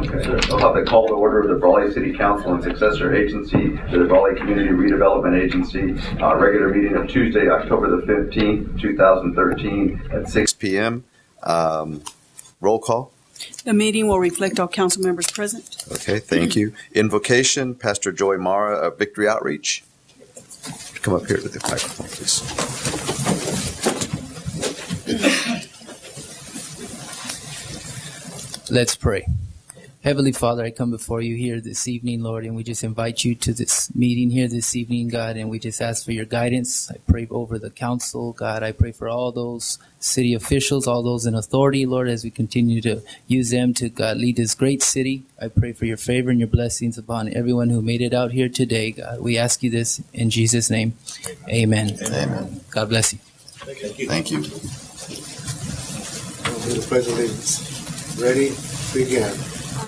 Okay. I'll have the call to order of the Brawley City Council and successor agency to the Brawley Community Redevelopment Agency. Regular meeting of Tuesday, October the 15th, 2013 at 6 p.m. Roll call. The meeting will reflect all council members present. Okay, thank you. Invocation, Pastor Joy Mara of Victory Outreach. Come up here to the microphone, please. Let's pray. Heavenly Father, I come before you here this evening, Lord, and we just invite you to this meeting here this evening, God, and we just ask for your guidance. I pray over the council, God. I pray for all those city officials, all those in authority, Lord, as we continue to use them to, God, lead this great city. I pray for your favor and your blessings upon everyone who made it out here today, God. We ask you this in Jesus' name. Amen. Amen. God bless you. Thank you. We'll do the pledge of allegiance. Ready? Begin.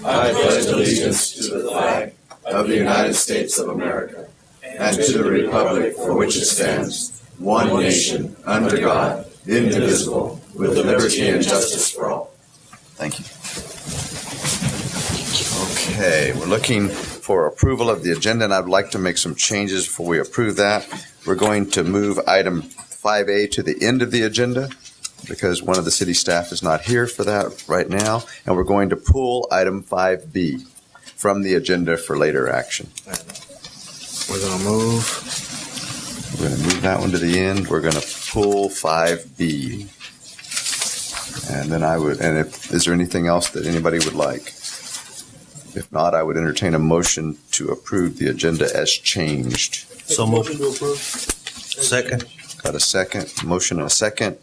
I pledge allegiance to the flag of the United States of America and to the republic for which it stands, one nation, under God, indivisible, with liberty and justice for all. Thank you. Okay, we're looking for approval of the agenda, and I'd like to make some changes before we approve that. We're going to move item 5A to the end of the agenda, because one of the city staff is not here for that right now, and we're going to pull item 5B from the agenda for later action. We're going to move that one to the end. We're going to pull 5B. And then is there anything else that anybody would like? If not, I would entertain a motion to approve the agenda as changed. So moved. Second. Got a second. Motion and a second.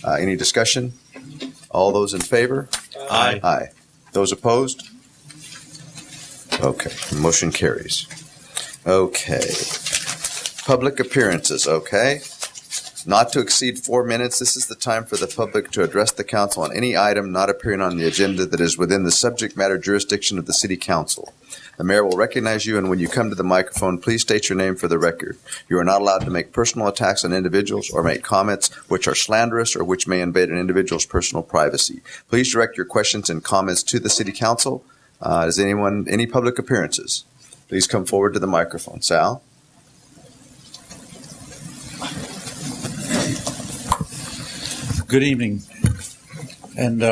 Any discussion? All those in favor? Aye. Aye. Those opposed? Okay. Motion carries. Okay. Public appearances. Okay. Not to exceed 4 minutes. This is the time for the public to address the council on any item not appearing on the agenda that is within the subject matter jurisdiction of the city council. The mayor will recognize you, and when you come to the microphone, please state your name for the record. You are not allowed to make personal attacks on individuals or make comments which are slanderous or which may invade an individual's personal privacy. Please direct your questions and comments to the city council. Does anyone, any public appearances? Please come forward to the microphone. Sal? Good evening. And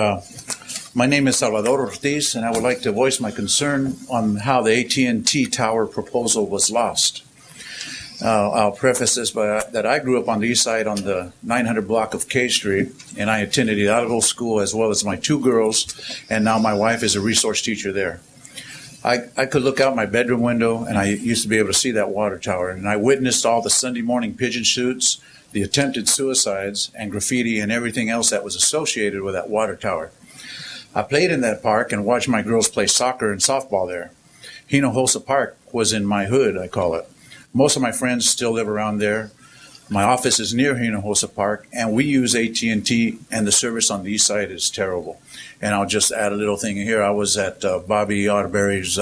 my name is Salvador Ortiz, and I would like to voice my concern on how the AT&T tower proposal was lost. I'll preface this by that I grew up on the east side on the 900 block of K Street, and I attended Hidalgo School as well as my two girls, and now my wife is a resource teacher there. I could look out my bedroom window, and I used to be able to see that water tower, and I witnessed all the Sunday morning pigeon shoots, the attempted suicides, and graffiti and everything else that was associated with that water tower. I played in that park and watched my girls play soccer and softball there. Hinojosa Park was in my hood, I call it. Most of my friends still live around there. My office is near Hinojosa Park, and we use AT&T, and the service on the east side is terrible. And I'll just add a little thing here. I was at Bobby Otterberry's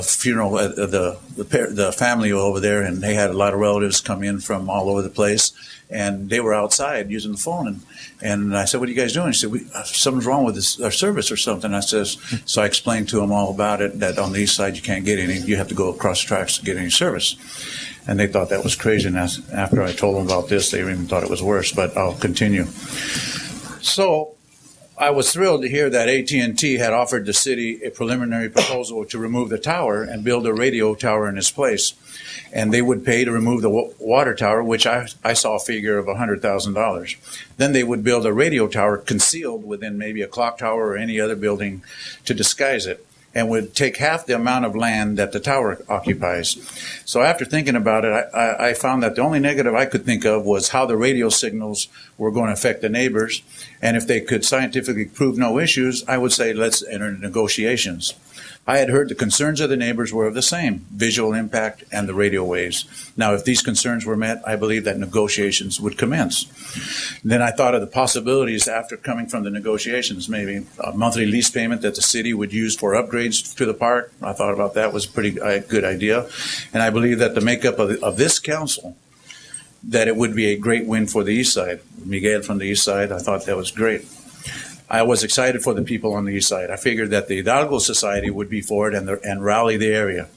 funeral at the family over there, and they had a lot of relatives come in from all over the place, and they were outside using the phone. And I said, "What are you guys doing?" He said, "Something's wrong with our service or something." So I explained to them all about it, that on the east side you can't get any. You have to go across the tracks to get any service. And they thought that was crazy. And after I told them about this, they even thought it was worse. But I'll continue. So I was thrilled to hear that AT&T had offered the city a preliminary proposal to remove the tower and build a radio tower in its place. And they would pay to remove the water tower, which I saw a figure of $100,000. Then they would build a radio tower concealed within maybe a clock tower or any other building to disguise it, and would take half the amount of land that the tower occupies. So after thinking about it, I found that the only negative I could think of was how the radio signals were going to affect the neighbors. And if they could scientifically prove no issues, I would say let's enter into negotiations. I had heard the concerns of the neighbors were of the same, visual impact and the radio waves. Now, if these concerns were met, I believe that negotiations would commence. Then I thought of the possibilities after coming from the negotiations, maybe a monthly lease payment that the city would use for upgrades to the park. I thought about that was a pretty good idea. And I believe that the makeup of this council, that it would be a great win for the east side. Miguel from the east side, I thought that was great. I was excited for the people on the east side. I figured that the Hidalgo Society would be for it and rally the area.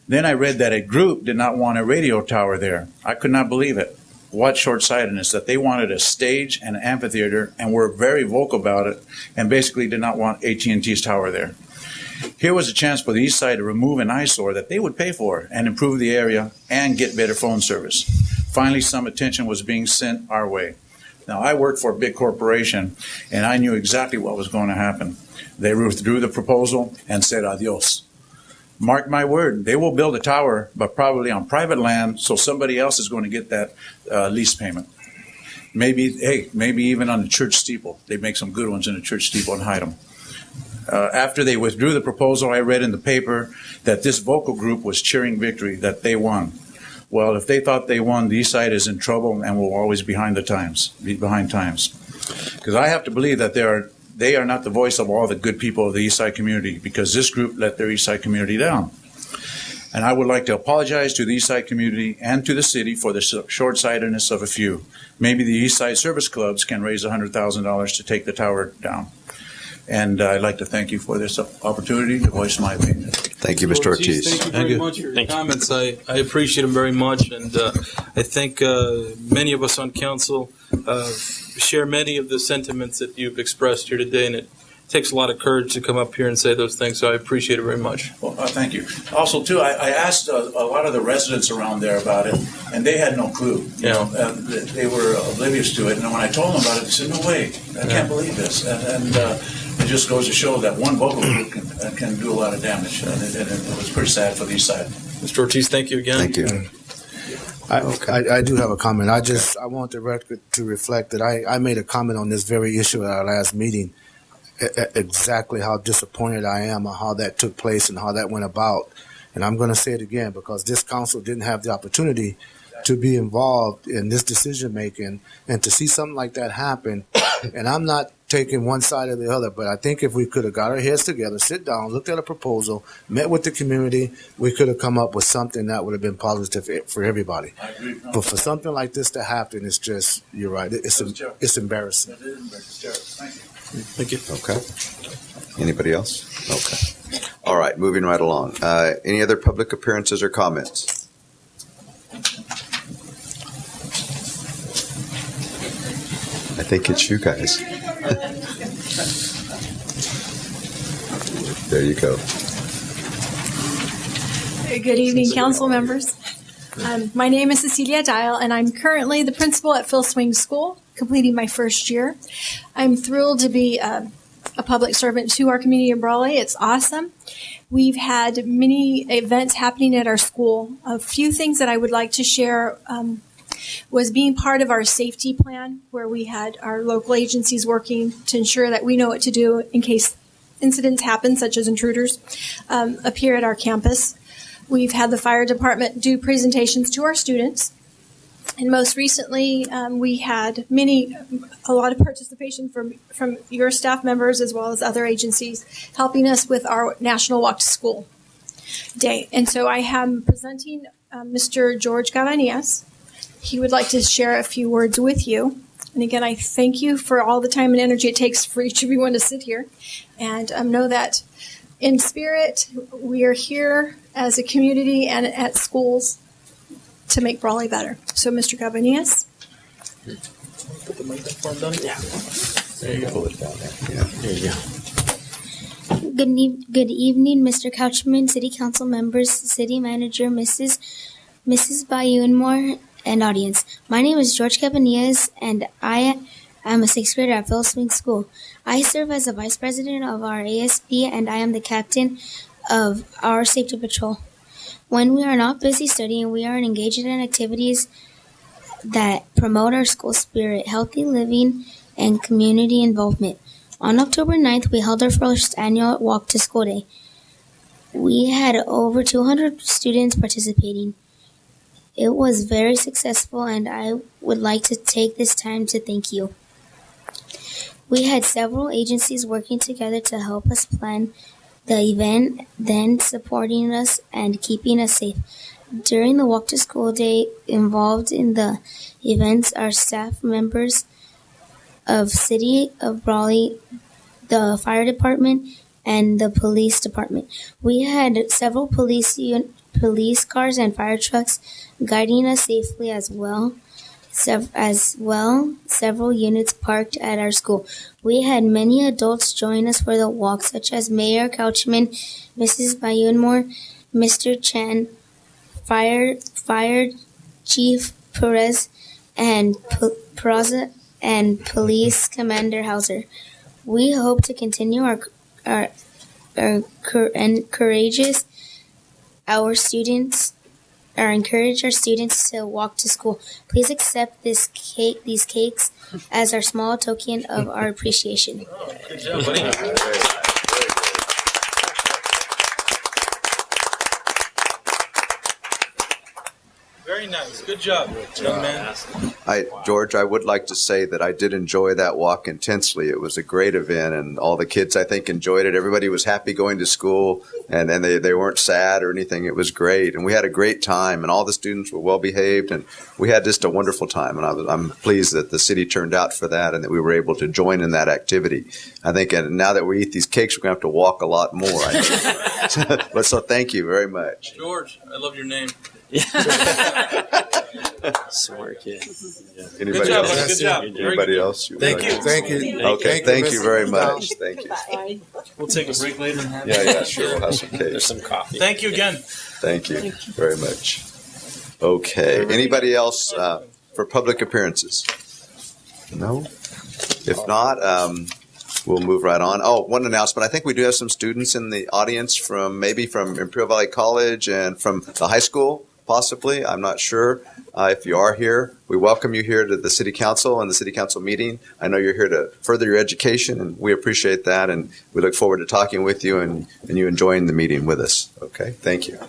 Then I read that a group did not want a radio tower there. I could not believe it. What short-sightedness, that they wanted a stage and an amphitheater and were very vocal about it and basically did not want AT&T's tower there. Here was a chance for the east side to remove an eyesore that they would pay for and improve the area and get better phone service. Finally, some attention was being sent our way. Now, I worked for a big corporation, and I knew exactly what was going to happen. They withdrew the proposal and said adios. Mark my word, they will build a tower, but probably on private land, so somebody else is going to get that lease payment. Maybe even on the church steeple. They make some good ones in the church steeple and hide them. After they withdrew the proposal, I read in the paper that this vocal group was cheering victory, that they won. Well, if they thought they won, the east side is in trouble and will always be behind times. Because I have to believe that they are not the voice of all the good people of the east side community, because this group let their east side community down. And I would like to apologize to the east side community and to the city for the short-sightedness of a few. Maybe the east side service clubs can raise $100,000 to take the tower down. And I'd like to thank you for this opportunity to voice my opinion. Thank you, Mr. Ortiz. Thank you very much for your comments. I appreciate them very much, and I think many of us on council share many of the sentiments that you've expressed here today, and it takes a lot of courage to come up here and say those things, so I appreciate it very much. Well, thank you. Also, too, I asked a lot of the residents around there about it, and they had no clue. They were oblivious to it, and when I told them about it, they said, no way, I can't believe this. And it just goes to show that one vocal group can do a lot of damage, and it was pretty sad for the east side. Mr. Ortiz, thank you again. Thank you. I do have a comment. I want the record to reflect that I made a comment on this very issue at our last meeting, exactly how disappointed I am on how that took place and how that went about. And I'm going to say it again, because this council didn't have the opportunity to be involved in this decision making and to see something like that happen. And I'm not taking one side or the other, but I think if we could have got our heads together, sit down, looked at a proposal, met with the community, we could have come up with something that would have been positive for everybody. But for something like this to happen, it's just, you're right, it's embarrassing. Thank you. Okay. Anybody else? Okay. All right, moving right along. Any other public appearances or comments? I think it's you guys. There you go. Good evening, council members. My name is Cecilia Dial, and I'm currently the principal at Phil Swing School, completing my first year. I'm thrilled to be a public servant to our community in Brawley. It's awesome. We've had many events happening at our school. A few things that I would like to share was being part of our safety plan, where we had our local agencies working to ensure that we know what to do in case incidents happen, such as intruders, appear at our campus. We've had the fire department do presentations to our students. And most recently, we had a lot of participation from your staff members as well as other agencies helping us with our National Walk to School Day. And so I am presenting Mr. George Gavanillas. He would like to share a few words with you. And again, I thank you for all the time and energy it takes for each of you to sit here. And know that in spirit, we are here as a community and at schools to make Brawley better. So, Mr. Gavanillas. Put the microphone down. Yeah. There you go. There you go. Good evening, Mr. Couchman, City Council members, City Manager, Mrs. Bayou and more, and audience. My name is George Cabanillas, and I am a sixth grader at Phil Swing School. I serve as the vice president of our ASB, and I am the captain of our safety patrol. When we are not busy studying, we are engaged in activities that promote our school spirit, healthy living, and community involvement. On October 9th, we held our first annual Walk to School Day. We had over 200 students participating. It was very successful, and I would like to take this time to thank you. We had several agencies working together to help us plan the event, then supporting us and keeping us safe. During the Walk to School Day involved in the events are staff members of City of Brawley, the fire department, and the police department. We had several police cars and fire trucks guiding us safely as well. Several units parked at our school. We had many adults join us for the walk, such as Mayor Couchman, Mrs. Bayunmore, Mr. Chan, Fire Chief Perez, and Peraza, and Police Commander Hauser. We hope to continue encourage our students to walk to school. Please accept these cakes as our small token of our appreciation. Good job, buddy. Very nice. Good job, young man. George, I would like to say that I did enjoy that walk intensely. It was a great event, and all the kids, I think, enjoyed it. Everybody was happy going to school, and they weren't sad or anything. It was great, and we had a great time, and all the students were well behaved, and we had just a wonderful time. And I'm pleased that the city turned out for that, and that we were able to join in that activity. I think, and now that we eat these cakes, we're going to have to walk a lot more. I think. But so thank you very much, George. I love your name. Smart kid. Anybody Good job, else? buddy. Good job. Anybody else? Thank you. Okay, thank you very much. Thank you. We'll take a break later and have Yeah, sure. We'll have some cake. There's some coffee. Thank you again. Thank you very much. Okay. Anybody else for public appearances? No? If not, we'll move right on. Oh, one announcement. I think we do have some students in the audience from Imperial Valley College and from the high school, possibly. I'm not sure. If you are here, we welcome you here to the City Council and the City Council meeting. I know you're here to further your education, and we appreciate that, and we look forward to talking with you and you enjoying the meeting with us. Okay, thank you.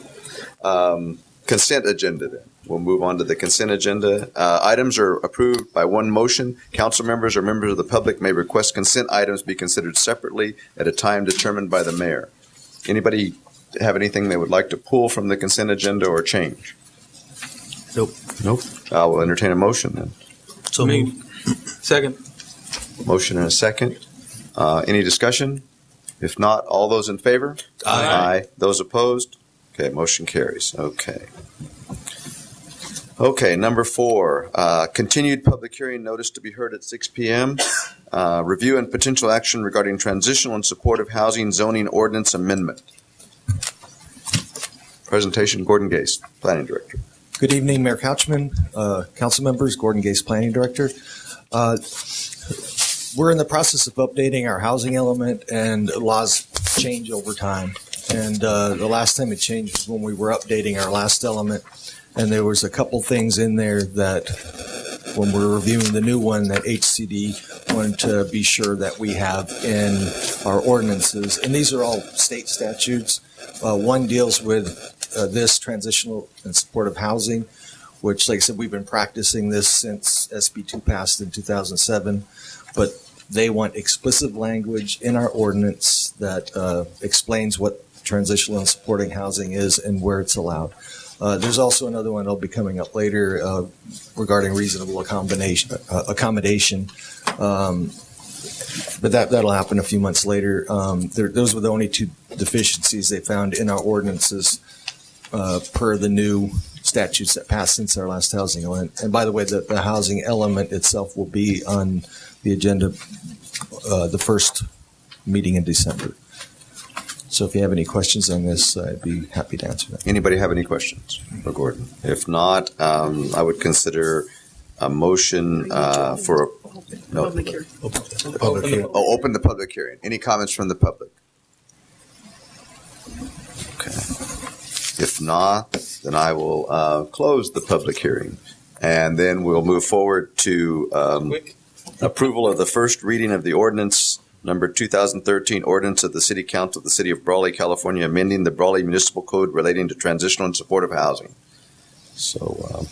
Consent agenda then. We'll move on to the consent agenda. Items are approved by one motion. Council members or members of the public may request consent items be considered separately at a time determined by the mayor. Anybody have anything they would like to pull from the consent agenda or change? Nope. I will entertain a motion then. So me. Second. Motion and a second. Any discussion? If not, all those in favor? Aye. Those opposed? Okay, motion carries. Okay, number 4, continued public hearing notice to be heard at 6 p.m. Review and potential action regarding transitional and supportive housing zoning ordinance amendment. Presentation, Gordon Gase, Planning Director. Good evening, Mayor Couchman, council members, Gordon Gase, Planning Director. We're in the process of updating our housing element, and laws change over time. And the last time it changed was when we were updating our last element, and there was a couple things in there that when we're reviewing the new one that HCD wanted to be sure that we have in our ordinances. And these are all state statutes. One deals with this transitional and supportive housing, which, like I said, we've been practicing this since SB2 passed in 2007, but they want explicit language in our ordinance that explains what transitional and supporting housing is and where it's allowed. There's also another one that'll be coming up later regarding reasonable accommodation. But that'll happen a few months later. Those were the only two deficiencies they found in our ordinances per the new statutes that passed since our last housing element. And by the way, the housing element itself will be on the agenda the first meeting in December. So if you have any questions on this, I'd be happy to answer them. Anybody have any questions for Gordon? If not, I would consider a motion for Public hearing. open the public hearing. Any comments from the public? Okay. If not, then I will close the public hearing, and then we'll move forward to approval of the first reading of the ordinance number 2013 ordinance of the City Council of the City of Brawley, California, amending the Brawley Municipal Code relating to transitional and supportive housing. So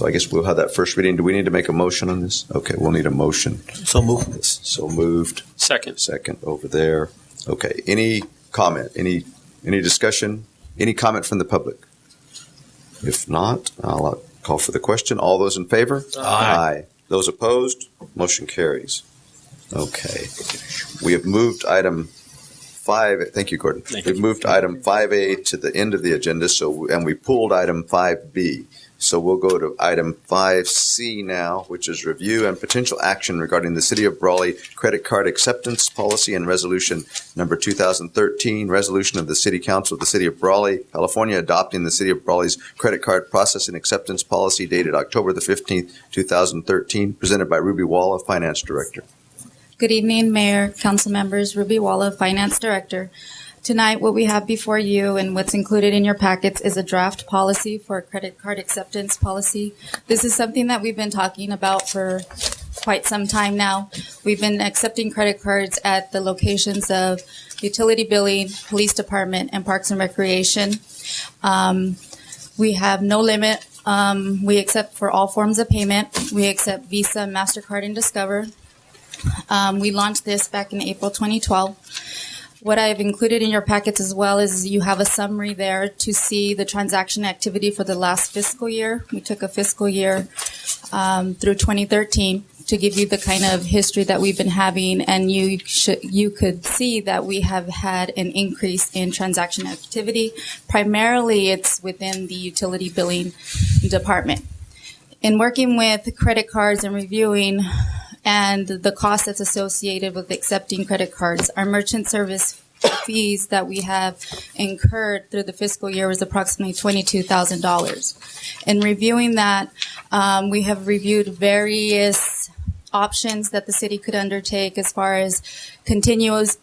I guess we'll have that first reading. Do we need to make a motion on this? Okay, we'll need a motion. So moved. So moved. Second. Second over there. Okay. Any comment? Any discussion? Any comment from the public? If not, I'll call for the question. All those in favor? Aye. Those opposed? Motion carries. Okay. We have moved item 5. Thank you, Gordon. We've moved item 5A to the end of the agenda, and we pulled item 5B. So we'll go to item 5C now, which is review and potential action regarding the City of Brawley credit card acceptance policy and resolution number 2013, resolution of the City Council of the City of Brawley, California, adopting the City of Brawley's credit card process and acceptance policy dated October the 15th, 2013, presented by Ruby Walla, Finance Director. Good evening, Mayor, Council members. Ruby Walla, Finance Director. Tonight, what we have before you and what's included in your packets is a draft policy for a credit card acceptance policy. This is something that we've been talking about for quite some time now. We've been accepting credit cards at the locations of utility billing, police department, and parks and recreation. We have no limit. We accept for all forms of payment. We accept Visa, MasterCard, and Discover. We launched this back in April 2012. What I've included in your packets as well is you have a summary there to see the transaction activity for the last fiscal year. We took a fiscal year through 2013 to give you the kind of history that we've been having, and you could see that we have had an increase in transaction activity. Primarily, it's within the utility billing department. In working with credit cards and reviewing and the cost that's associated with accepting credit cards, our merchant service fees that we have incurred through the fiscal year was approximately $22,000. In reviewing that, we have reviewed various options that the city could undertake as far as continue as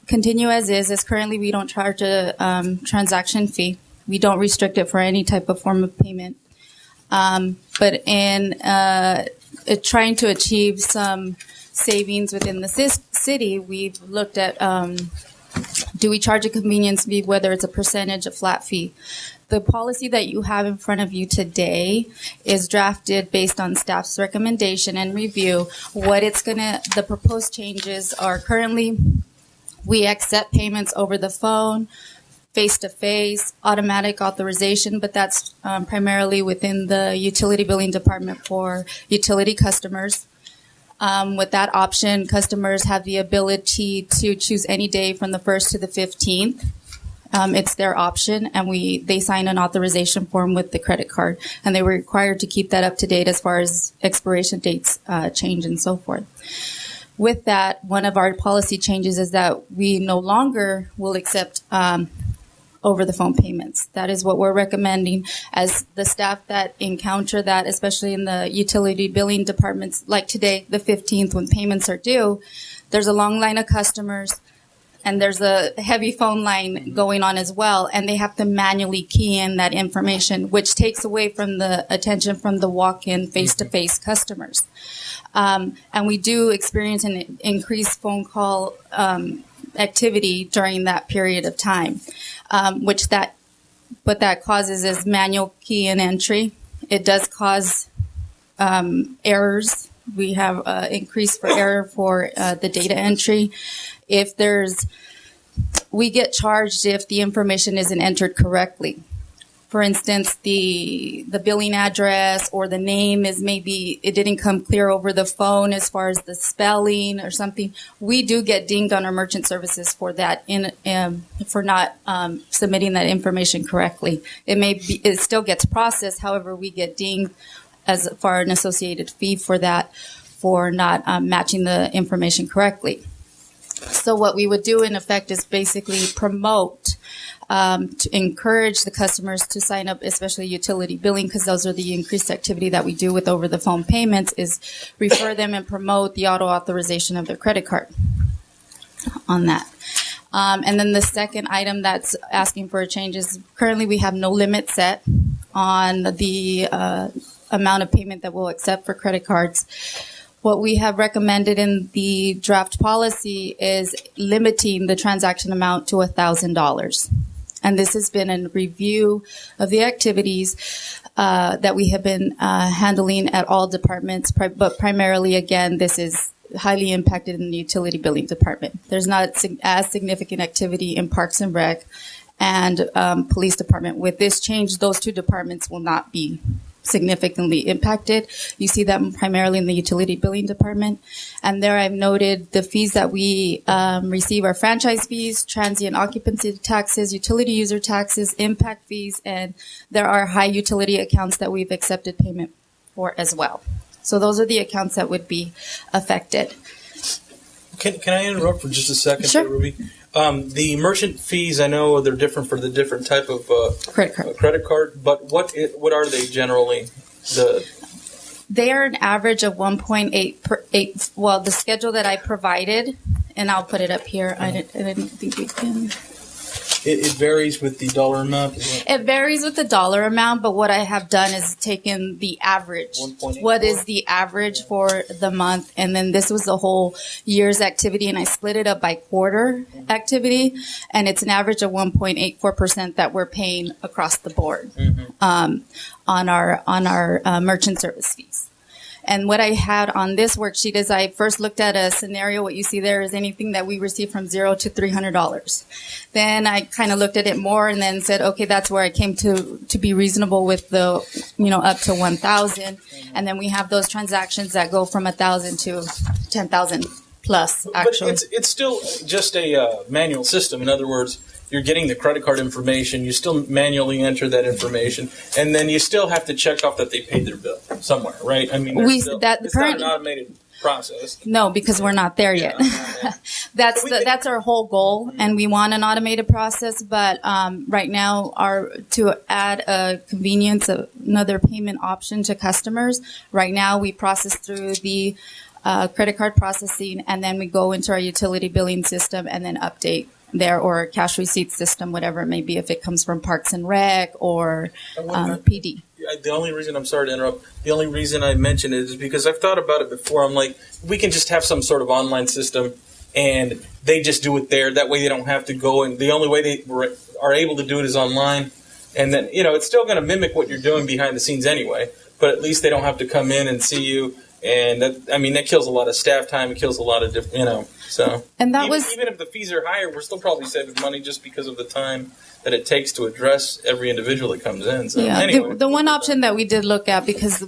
is currently we don't charge a transaction fee. We don't restrict it for any type of form of payment. But in trying to achieve some savings within the city, we've looked at do we charge a convenience fee, whether it's a percentage, a flat fee. The policy that you have in front of you today is drafted based on staff's recommendation and review. The proposed changes are currently we accept payments over the phone, face-to-face, automatic authorization, but that's primarily within the utility billing department for utility customers. With that option, customers have the ability to choose any day from the 1st to the 15th. It's their option, and they sign an authorization form with the credit card, and they were required to keep that up to date as far as expiration dates change and so forth. With that, one of our policy changes is that we no longer will accept over-the-phone payments. That is what we're recommending as the staff that encounter that, especially in the utility billing departments, like today, the 15th, when payments are due, there's a long line of customers, and there's a heavy phone line going on as well, and they have to manually key in that information, which takes away from the attention from the walk-in face-to-face customers. And we do experience an increased phone call activity during that period of time, what that causes is manual key and entry. It does cause errors. We have increased for error for the data entry. We get charged if the information isn't entered correctly. For instance, the billing address or the name is maybe it didn't come clear over the phone as far as the spelling or something. We do get dinged on our merchant services for that for not submitting that information correctly. It still gets processed. However, we get dinged as far an associated fee for that for not matching the information correctly. So what we would do in effect is basically promote to encourage the customers to sign up, especially utility billing, because those are the increased activity that we do with over-the-phone payments, is refer them and promote the auto-authorization of their credit card on that. And then the second item that's asking for a change is currently we have no limit set on the amount of payment that we'll accept for credit cards. What we have recommended in the draft policy is limiting the transaction amount to $1,000. And this has been a review of the activities that we have been handling at all departments, but primarily, again, this is highly impacted in the utility billing department. There's not as significant activity in Parks and Rec and Police Department. With this change, those two departments will not be significantly impacted. You see that primarily in the utility billing department. And there I've noted the fees that we receive are franchise fees, transient occupancy taxes, utility user taxes, impact fees, and there are high utility accounts that we've accepted payment for as well. So those are the accounts that would be affected. Can I interrupt for just a second, Sure. there, Ruby? The merchant fees, I know they're different for the different type of Credit card, but what are they generally? They are an average of 1.8 per 8. Well, the schedule that I provided, and I'll put it up here. I didn't think we can. It varies with the dollar amount? It varies with the dollar amount, but what I have done is taken the average. 1.84? What is the average for the month? And then this was the whole year's activity, and I split it up by quarter activity, and it's an average of 1.84% that we're paying across the board on our merchant service fees. And what I had on this worksheet is I first looked at a scenario. What you see there is anything that we receive from $0 to $300. Then I kind of looked at it more and then said, okay, that's where I came to be reasonable with the, up to 1,000. And then we have those transactions that go from 1,000 to 10,000 plus, actually. But it's still just a manual system. In other words, you're getting the credit card information, you still manually enter that information, and then you still have to check off that they paid their bill somewhere, right? I mean, it's not an automated process. No, because we're not there yet. That's our whole goal, and we want an automated process. But right now, to add a convenience, another payment option to customers. Right now, we process through the credit card processing, and then we go into our utility billing system and then update there, or cash receipt system, whatever it may be, if it comes from Parks and Rec or PD. The only reason, I'm sorry to interrupt, the only reason I mention it is because I've thought about it before. I'm like, we can just have some sort of online system and they just do it there. That way they don't have to go, and the only way they are able to do it is online. And then, it's still going to mimic what you're doing behind the scenes anyway, but at least they don't have to come in and see you. And that kills a lot of staff time. It kills a lot of different, so. And even if the fees are higher, we're still probably saving money just because of the time that it takes to address every individual that comes in. So yeah, anyway. the one option that we did look at, because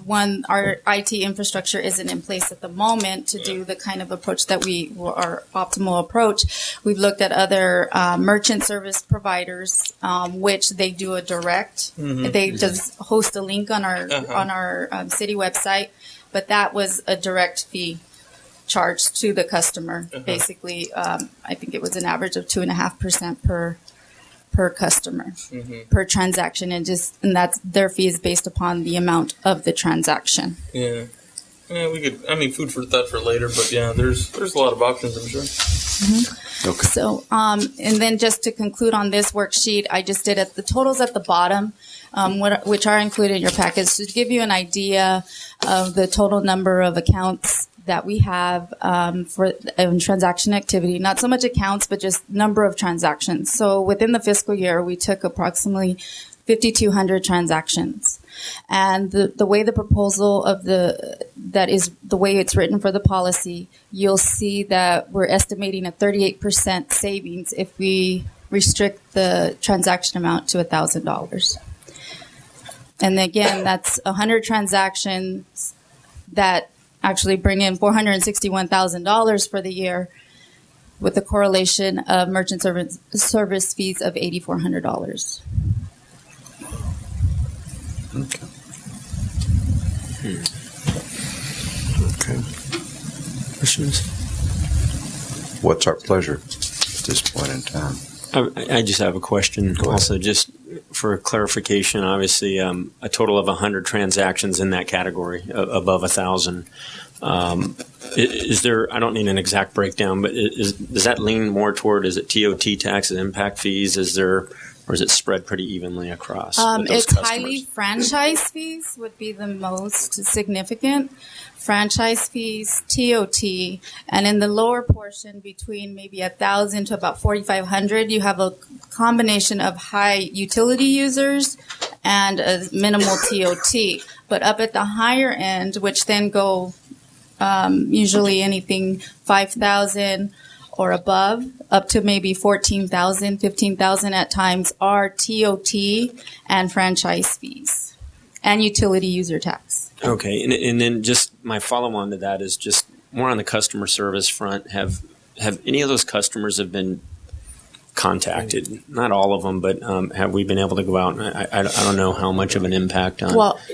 our IT infrastructure isn't in place at the moment to do the kind of approach that our optimal approach, we've looked at other merchant service providers, which they do a direct. They just host a link on our city website. But that was a direct fee charged to the customer. Basically, I think it was an average of 2.5% per customer per transaction, and that's their fee is based upon the amount of the transaction. Yeah, we could. Food for thought for later, but yeah, there's a lot of options, I'm sure. Okay. So, and then just to conclude on this worksheet, I just did the totals at the bottom. Which are included in your package, to give you an idea of the total number of accounts that we have for transaction activity. Not so much accounts, but just number of transactions. So within the fiscal year, we took approximately 5,200 transactions. And the way the proposal that is the way it's written for the policy, you'll see that we're estimating a 38% savings if we restrict the transaction amount to $1,000. And again, that's 100 transactions that actually bring in $461,000 for the year, with a correlation of merchant service fees of $8,400. Okay. Questions? What's our pleasure at this point in time? I just have a question. Also, just for clarification, obviously, a total of 100 transactions in that category, above 1,000. Is there? I don't need an exact breakdown, but does that lean more toward? Is it TOT taxes, impact fees? Is there, or is it spread pretty evenly across? It's highly franchise fees would be the most significant. Franchise fees, TOT, and in the lower portion between maybe 1,000 to about 4,500, you have a combination of high utility users and a minimal TOT. But up at the higher end, which then go usually anything 5,000 or above, up to maybe 14,000, 15,000 at times, are TOT and franchise fees. and utility user tax. Okay, and then just my follow-on to that is just more on the customer service front. Have any of those customers have been contacted? Not all of them, but have we been able to go out? And I don't know how much of an impact on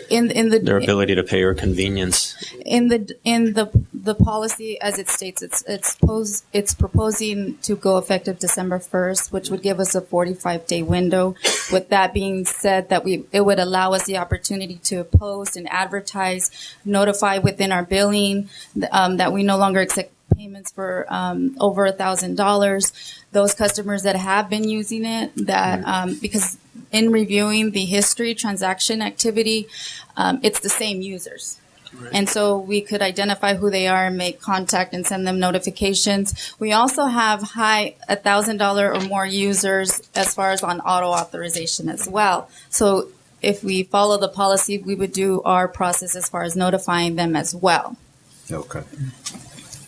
their ability to pay or convenience. In the policy as it states, it's proposing to go effective December 1st, which would give us a 45-day window. With that being said, it would allow us the opportunity to post and advertise, notify within our billing that we no longer accept payments for over $1,000. Those customers that have been using it, because in reviewing the history, transaction activity, it's the same users. Right. And so we could identify who they are and make contact and send them notifications. We also have $1,000 or more users as far as on auto authorization as well. So if we follow the policy, we would do our process as far as notifying them as well. Okay.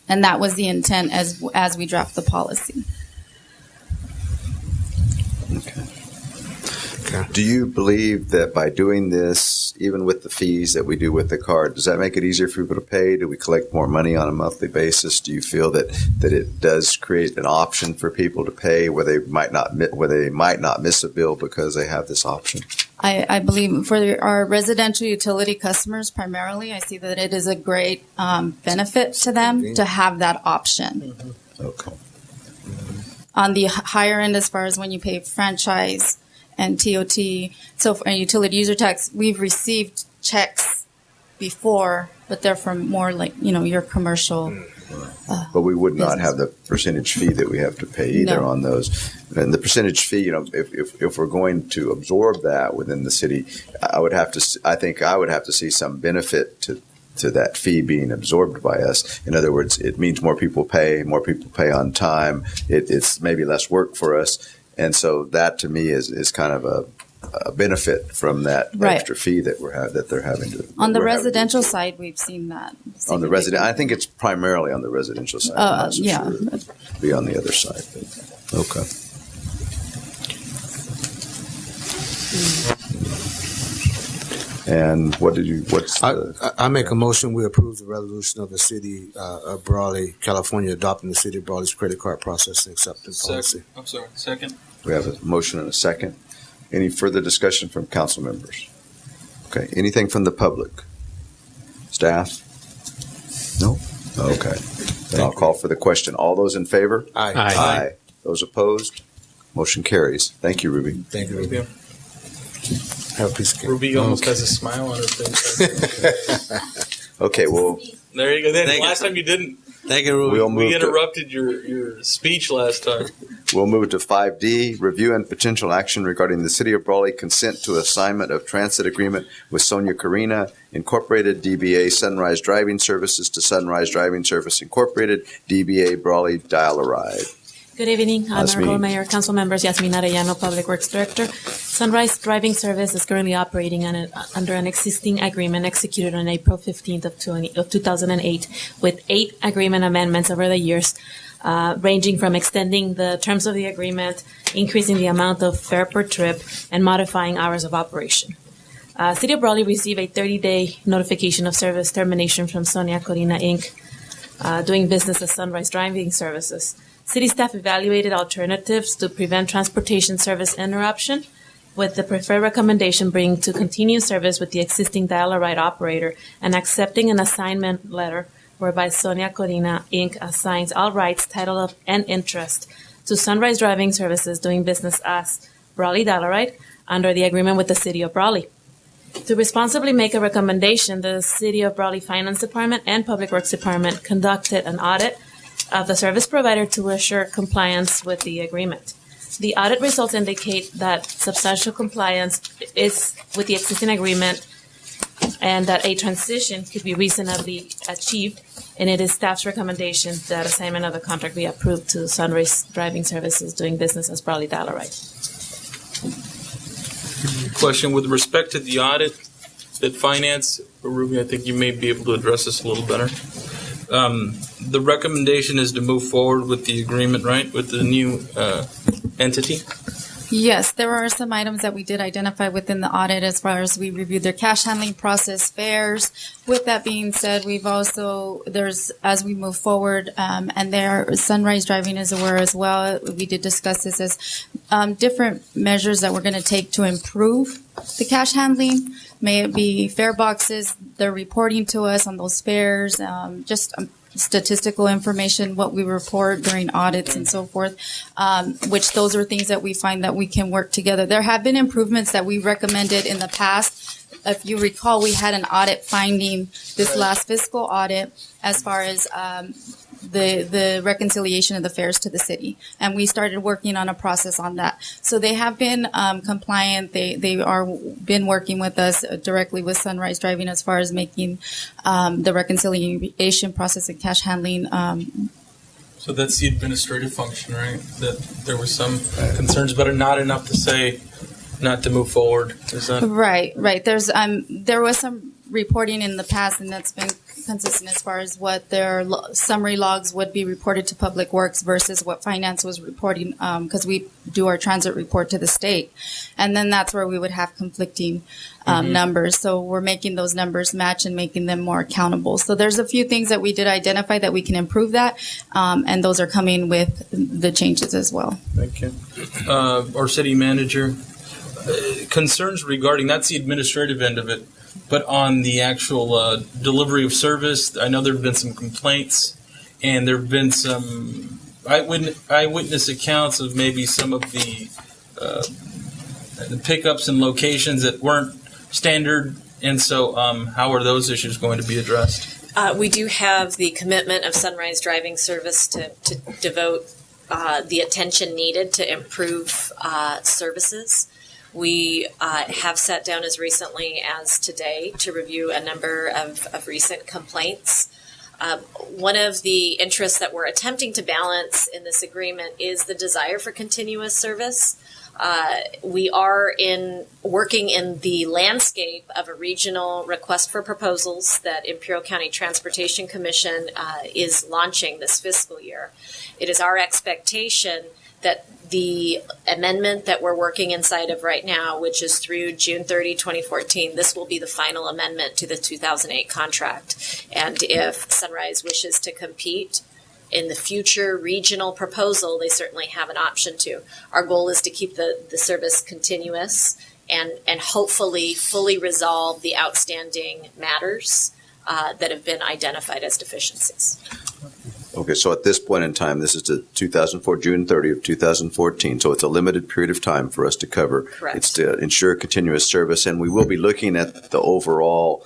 And that was the intent as we draft the policy. Okay. Do you believe that by doing this, even with the fees that we do with the card, does that make it easier for people to pay? Do we collect more money on a monthly basis? Do you feel that it does create an option for people to pay where they might not miss a bill because they have this option? I believe for our residential utility customers primarily, I see that it is a great benefit to them to have that option. Mm-hmm. Okay. On the higher end, as far as when you pay franchise and TOT, so for utility user tax, we've received checks before, but they're from more like, your commercial. But we would not business. have the percentage fee that we have to pay either on those. And the percentage fee, if we're going to absorb that within the city, I think I would have to see some benefit to that fee being absorbed by us. In other words, it means more people pay on time. It's maybe less work for us. And so that to me is kind of a benefit from that extra fee that they're having to. On the residential side, we've seen that. On the resident, I think it's primarily on the residential side. I'm not so sure it'd be on the other side. But, okay. And I make a motion we approve the resolution of the city of Brawley, California, adopting the city of Brawley's credit card processing acceptance policy. Second. We have a motion and a second. Any further discussion from council members? Okay. Anything from the public? Staff? No? Okay. Then I'll call for the question. All those in favor? Aye. Aye. Those opposed? Motion carries. Thank you, Ruby. Thank you, Ruby. Have a piece of cake. Ruby almost has a smile on her face. Okay, well. There you go. Then last time you didn't. Thank you, Ruby. We interrupted your speech last time. We'll move to 5D, review and potential action regarding the City of Brawley consent to assignment of transit agreement with Sonia Karina, Incorporated, DBA Sunrise Driving Services to Sunrise Driving Service Incorporated, DBA Brawley Dial-A-Ride. Good evening, Honorable Mayor, Council Members, Yasmin Arellano, Public Works Director. Sunrise Driving Service is currently operating under an existing agreement executed on April 15th of 2008 with 8 agreement amendments over the years, ranging from extending the terms of the agreement, increasing the amount of fare per trip, and modifying hours of operation. City of Brawley received a 30-day notification of service termination from Sonia Corina, Inc., doing business as Sunrise Driving Services. City staff evaluated alternatives to prevent transportation service interruption, with the preferred recommendation being to continue service with the existing Dial-A-Ride operator and accepting an assignment letter whereby Sonia Corina, Inc. assigns all rights, title, and interest to Sunrise Driving Services doing business as Brawley Dial-A-Ride under the agreement with the City of Brawley. To responsibly make a recommendation, the City of Brawley Finance Department and Public Works Department conducted an audit of the service provider to assure compliance with the agreement. The audit results indicate that substantial compliance is with the existing agreement and that a transition could be reasonably achieved, and it is staff's recommendation that assignment of the contract be approved to Sunrise Driving Services doing business as Brawley Dial-A-Ride. Question with respect to the audit that finance, Ruby, I think you may be able to address this a little better. The recommendation is to move forward with the agreement, right, with the new entity? Yes, there are some items that we did identify within the audit as far as we reviewed their cash handling process, fares. With that being said, we've also, as we move forward, and there, Sunrise Driving is aware as well, we did discuss this as different measures that we're going to take to improve the cash handling. May it be fare boxes, they're reporting to us on those fares, just statistical information, what we report during audits and so forth, which those are things that we find that we can work together. There have been improvements that we recommended in the past. If you recall, we had an audit finding this last fiscal audit as far as the reconciliation of the fares to the city, and we started working on a process on that. So they have been compliant. They are been working with us directly with Sunrise Driving as far as making the reconciliation process and cash handling. So that's the administrative function, right? That there were some concerns, but not enough to say not to move forward. Is that right? There was some reporting in the past, and that's been consistent as far as what their summary logs would be reported to Public Works versus what Finance was reporting, because we do our transit report to the state. And then that's where we would have conflicting numbers. So we're making those numbers match and making them more accountable. So there's a few things that we did identify that we can improve that, and those are coming with the changes as well. Thank you. Our city manager, concerns regarding, that's the administrative end of it, but on the actual delivery of service, I know there have been some complaints, and there have been some eyewitness accounts of maybe some of the pickups and locations that weren't standard. And so how are those issues going to be addressed? We do have the commitment of Sunrise Driving Service to devote the attention needed to improve services. We have sat down as recently as today to review a number of recent complaints. One of the interests that we're attempting to balance in this agreement is the desire for continuous service. We are working in the landscape of a regional request for proposals that Imperial County Transportation Commission is launching this fiscal year. It is our expectation that the amendment that we're working inside of right now, which is through June 30, 2014, this will be the final amendment to the 2008 contract. And if Sunrise wishes to compete in the future regional proposal, they certainly have an option to. Our goal is to keep the service continuous and hopefully fully resolve the outstanding matters that have been identified as deficiencies. Okay, so at this point in time, this is the 2004, June 30 of 2014, so it's a limited period of time for us to cover. Correct. It's to ensure continuous service, and we will be looking at the overall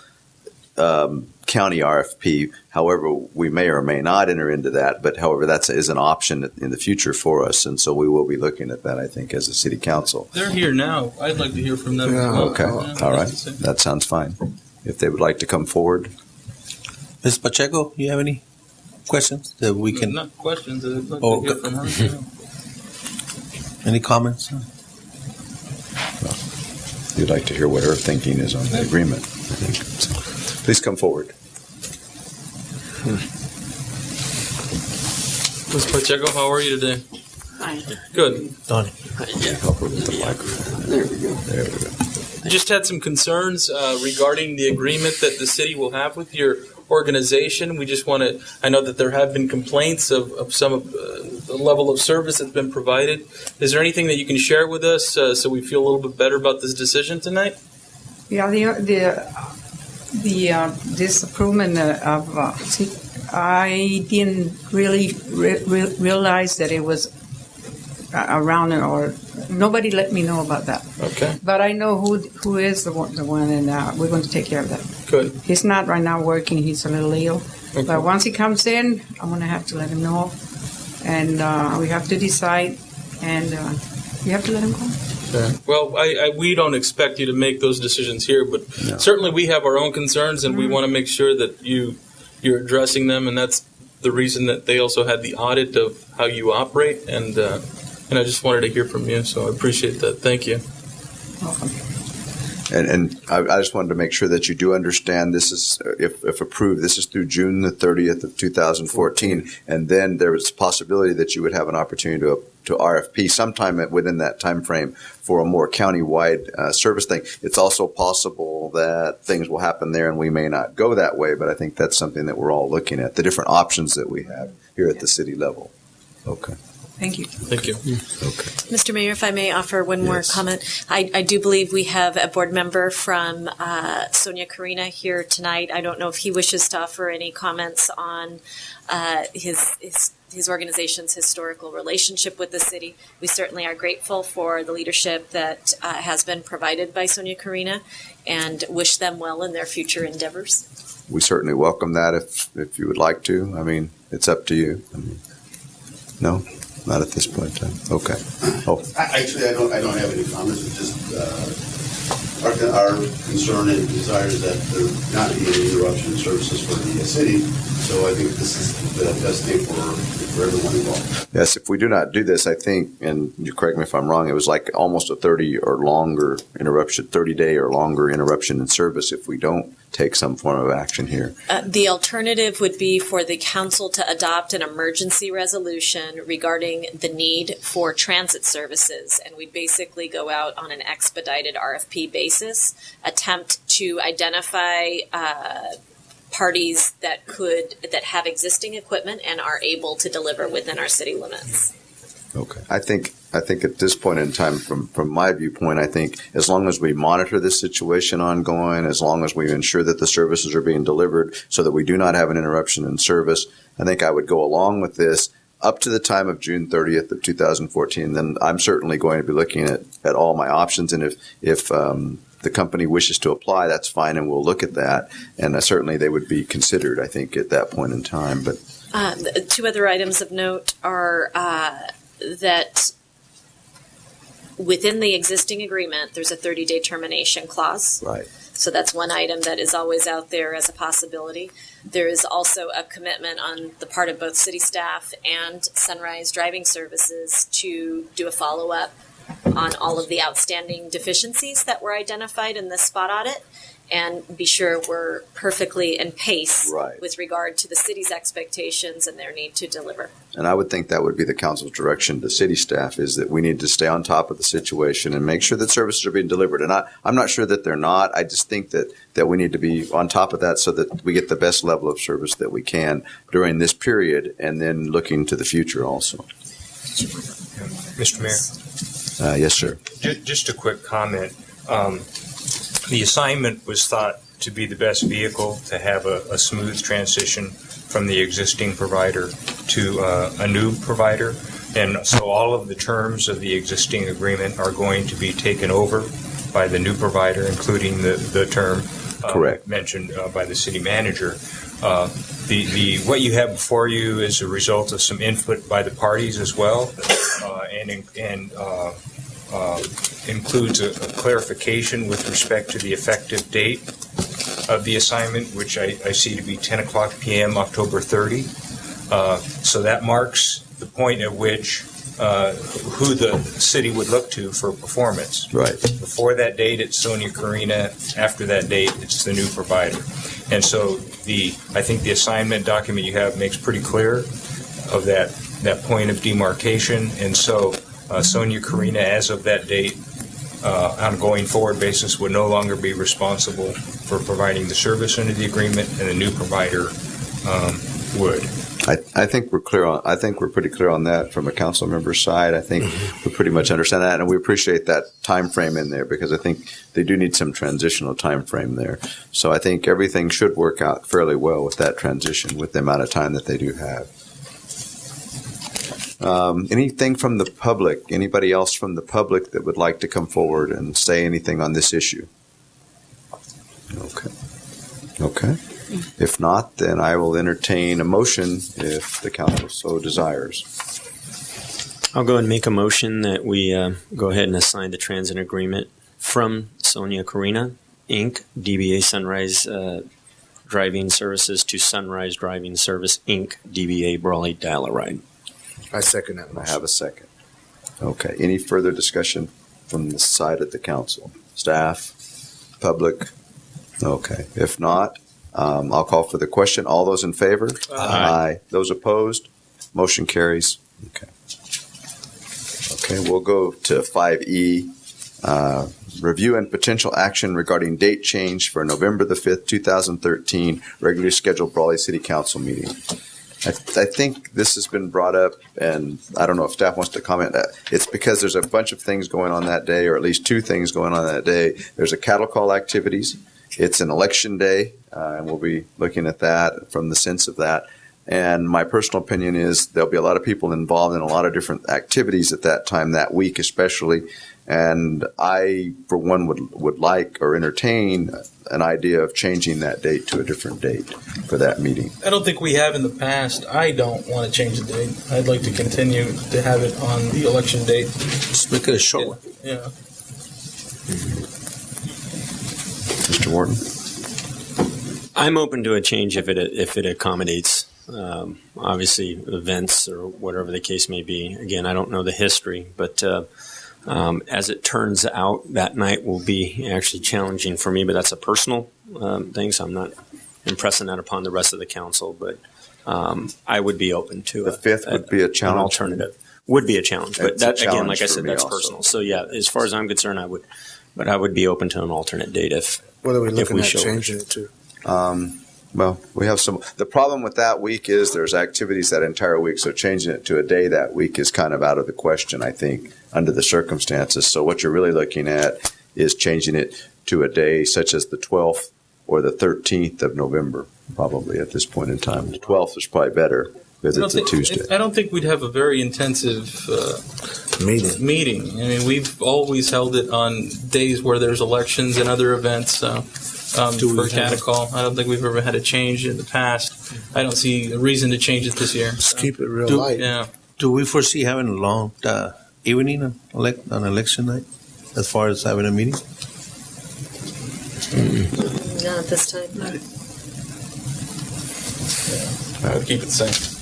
county RFP. However, we may or may not enter into that, but however, that is an option in the future for us, and so we will be looking at that, I think, as a city council. They're here now. I'd like to hear from them. Yeah, as well. okay, all right. That sounds fine. If they would like to come forward. Ms. Pacheco, you have any questions that we can? Not questions. I'd like to hear from her. Any comments? You'd like to hear what her thinking is on the agreement, I think. So, please come forward. Ms. Pacheco, how are you today? Fine. Good. Donnie. Help her with the microphone. There we go. There we go. Just had some concerns regarding the agreement that the city will have with your organization. We just want to, I know that there have been complaints of some of the level of service that's been provided. Is there anything that you can share with us so we feel a little bit better about this decision tonight? Yeah, the disapproval of I didn't really realize that it was around, or nobody let me know about that. Okay. But I know who is the one, and we're going to take care of that. Good. He's not right now working. He's a little ill. Okay. But once he comes in, I'm going to have to let him know, and we have to decide, and we have to let him go. Okay. Well, we don't expect you to make those decisions here, but certainly we have our own concerns, and we want to make sure that you're addressing them, and that's the reason that they also had the audit of how you operate, and I just wanted to hear from you, so I appreciate that. Thank you. Welcome. And I just wanted to make sure that you do understand this is, if approved, this is through June the 30th of 2014. And then there is a possibility that you would have an opportunity to RFP sometime within that time frame for a more county-wide service thing. It's also possible that things will happen there and we may not go that way, but I think that's something that we're all looking at, the different options that we have here at the city level. Okay. Thank you. Thank you. Okay. Mr. Mayor, if I may offer one more Yes. comment. I do believe we have a board member from Sonia Karina here tonight. I don't know if he wishes to offer any comments on his organization's historical relationship with the city. We certainly are grateful for the leadership that has been provided by Sonia Karina and wish them well in their future endeavors. We certainly welcome that if you would like to. I mean, it's up to you. No? Not at this point in time. Okay. Oh, Actually, I don't have any comments. It's just our concern and desire is that there not be any interruption in services for the city. So I think this is the best thing for everyone involved. yes, if we do not do this, I think, and you correct me if I'm wrong, it was like almost a 30 or longer interruption, 30-day or longer interruption in service if we don't take some form of action here. The alternative would be for the council to adopt an emergency resolution regarding the need for transit services. And we'd basically go out on an expedited RFP basis, attempt to identify parties that have existing equipment and are able to deliver within our city limits. Okay. I think at this point in time, from my viewpoint, I think as long as we monitor this situation ongoing, as long as we ensure that the services are being delivered so that we do not have an interruption in service, I think I would go along with this up to the time of June 30th of 2014. Then I'm certainly going to be looking at all my options. And if the company wishes to apply, that's fine, and we'll look at that. And certainly they would be considered, I think, at that point in time. But two other items of note are that within the existing agreement, there's a 30-day termination clause. Right. So that's one item that is always out there as a possibility. There is also a commitment on the part of both city staff and Sunrise Driving Services to do a follow-up on all of the outstanding deficiencies that were identified in this spot audit and be sure we're perfectly in pace with regard to the city's expectations and their need to deliver. And I would think that would be the council's direction to city staff, is that we need to stay on top of the situation and make sure that services are being delivered. And I'm not sure that they're not. I just think that we need to be on top of that so that we get the best level of service that we can during this period and then looking to the future also. Mr. Mayor? Yes, sir. Just a quick comment. The assignment was thought to be the best vehicle to have a smooth transition from the existing provider to a new provider. And so all of the terms of the existing agreement are going to be taken over by the new provider, including the term mentioned by the city manager. What you have before you is a result of some input by the parties as well, and includes a clarification with respect to the effective date of the assignment, which I see to be 10 o'clock p.m. October 30. So that marks the point at which who the city would look to for performance. Right. Before that date, it's Sonia Karina. After that date, it's the new provider. And so I think the assignment document you have makes pretty clear of that point of demarcation. And so Sonia Karina, as of that date, on a going forward basis, would no longer be responsible for providing the service under the agreement, and the new provider would. I think we're clear on. I think we're pretty clear on that from a council member's side. I think we pretty much understand that, and we appreciate that time frame in there because I think they do need some transitional time frame there. So I think everything should work out fairly well with that transition, with the amount of time that they do have. Anything from the public? Anybody else from the public that would like to come forward and say anything on this issue? Okay. If not, then I will entertain a motion if the council so desires. I'll go and make a motion that we go ahead and assign the transit agreement from Sonia Karina, Inc., DBA Sunrise Driving Services, to Sunrise Driving Service, Inc., DBA Brawley Dial-A-Ride. I second that motion. I have a second. Okay. Any further discussion from the side of the council? Staff? Public? Okay. If not, I'll call for the question. All those in favor? Aye. Those opposed? Motion carries. Okay. Okay, we'll go to 5E. Review and potential action regarding date change for November the 5th, 2013, regularly scheduled Brawley City Council meeting. I think this has been brought up, and I don't know if staff wants to comment. It's because there's a bunch of things going on that day, or at least two things going on that day. There's a cattle call activities. It's an election day, and we'll be looking at that from the sense of that. And my personal opinion is there'll be a lot of people involved in a lot of different activities at that time, that week especially. And I, for one, would like or entertain an idea of changing that date to a different date for that meeting. I don't think we have in the past. I don't want to change the date. I'd like to continue to have it on the election date. Just make it a short one. Yeah. Mr. Wharton? I'm open to a change if it accommodates, obviously, events or whatever the case may be. Again, I don't know the history, but as it turns out, that night will be actually challenging for me, but that's a personal thing, so I'm not impressing that upon the rest of the council, but I would be open to the 5th would be a challenge. An alternative. Would be a challenge, but that, again, like I said, that's also personal. So, yeah, as far as I'm concerned, I would be open to an alternate date if What are we looking at show changing it to? Well, we have some. The problem with that week is there's activities that entire week, so changing it to a day that week is kind of out of the question, I think, under the circumstances. So what you're really looking at is changing it to a day such as the 12th or the 13th of November, probably at this point in time. The 12th is probably better because it's a Tuesday. I don't think we'd have a very intensive meeting. I mean, we've always held it on days where there's elections and other events. For cattle call, I don't think we've ever had a change in the past. I don't see a reason to change it this year. Just keep it real light. Yeah. Do we foresee having a long evening on election night as far as having a meeting? Not at this time. I would keep it the same.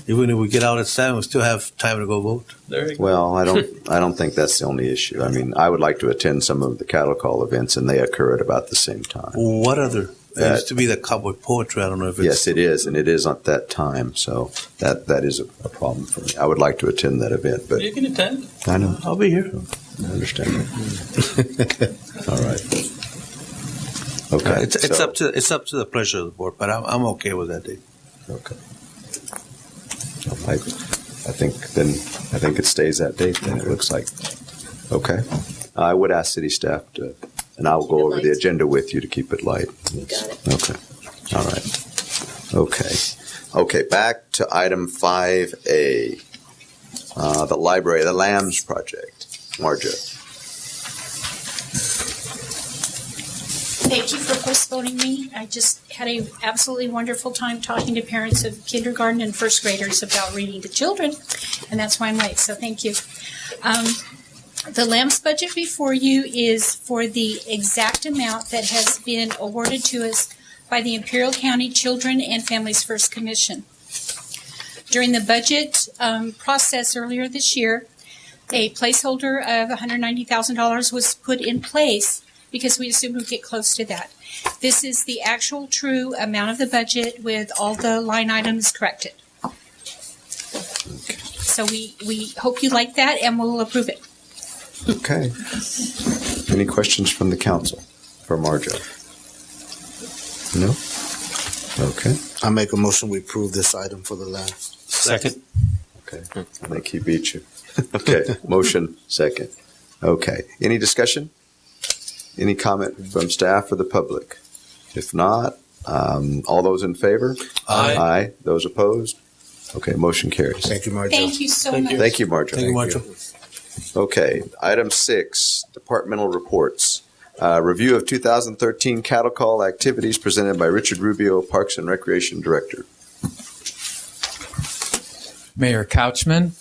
Even if we get out at 7, we still have time to go vote. There you go. Well, I don't think that's the only issue. I mean, I would like to attend some of the cattle call events, and they occur at about the same time. What other? It used to be the cowboy poetry. I don't know if it's... Yes, it is, and it is at that time. So that is a problem for me. I would like to attend that event, but You can attend. I know. I'll be here. I understand that. All right. Okay. It's up to the pleasure of the board, but I'm okay with that date. Okay. I think it stays that date. Then it looks like. Okay. I would ask city staff to, and I will go over the agenda with you to keep it light. You got it. Okay. All right. Okay. Okay. Back to item 5A, the library, the Lambs project. Marja. Thank you for postponing me. I just had an absolutely wonderful time talking to parents of kindergarten and first graders about reading to children, and that's why I'm late, so thank you. The LAMS budget before you is for the exact amount that has been awarded to us by the Imperial County Children and Families First Commission. During the budget process earlier this year, a placeholder of $190,000 was put in place because we assumed we'd get close to that. This is the actual true amount of the budget with all the line items corrected. So we hope you like that and we'll approve it. Okay. Any questions from the council for Marja? No? Okay. I make a motion we approve this item for the last. Second. Okay. I think he beat you. Okay. Motion second. Okay. Any discussion? Any comment from staff or the public? If not, all those in favor? Aye. Aye. Those opposed? Okay, motion carries. Thank you, Marjo. Thank you so much. Thank you, Marjo. Thank you, Marjo. Okay, item 6, departmental reports. Review of 2013 cattle call activities presented by Richard Rubio, Parks and Recreation Director. Mayor Couchman,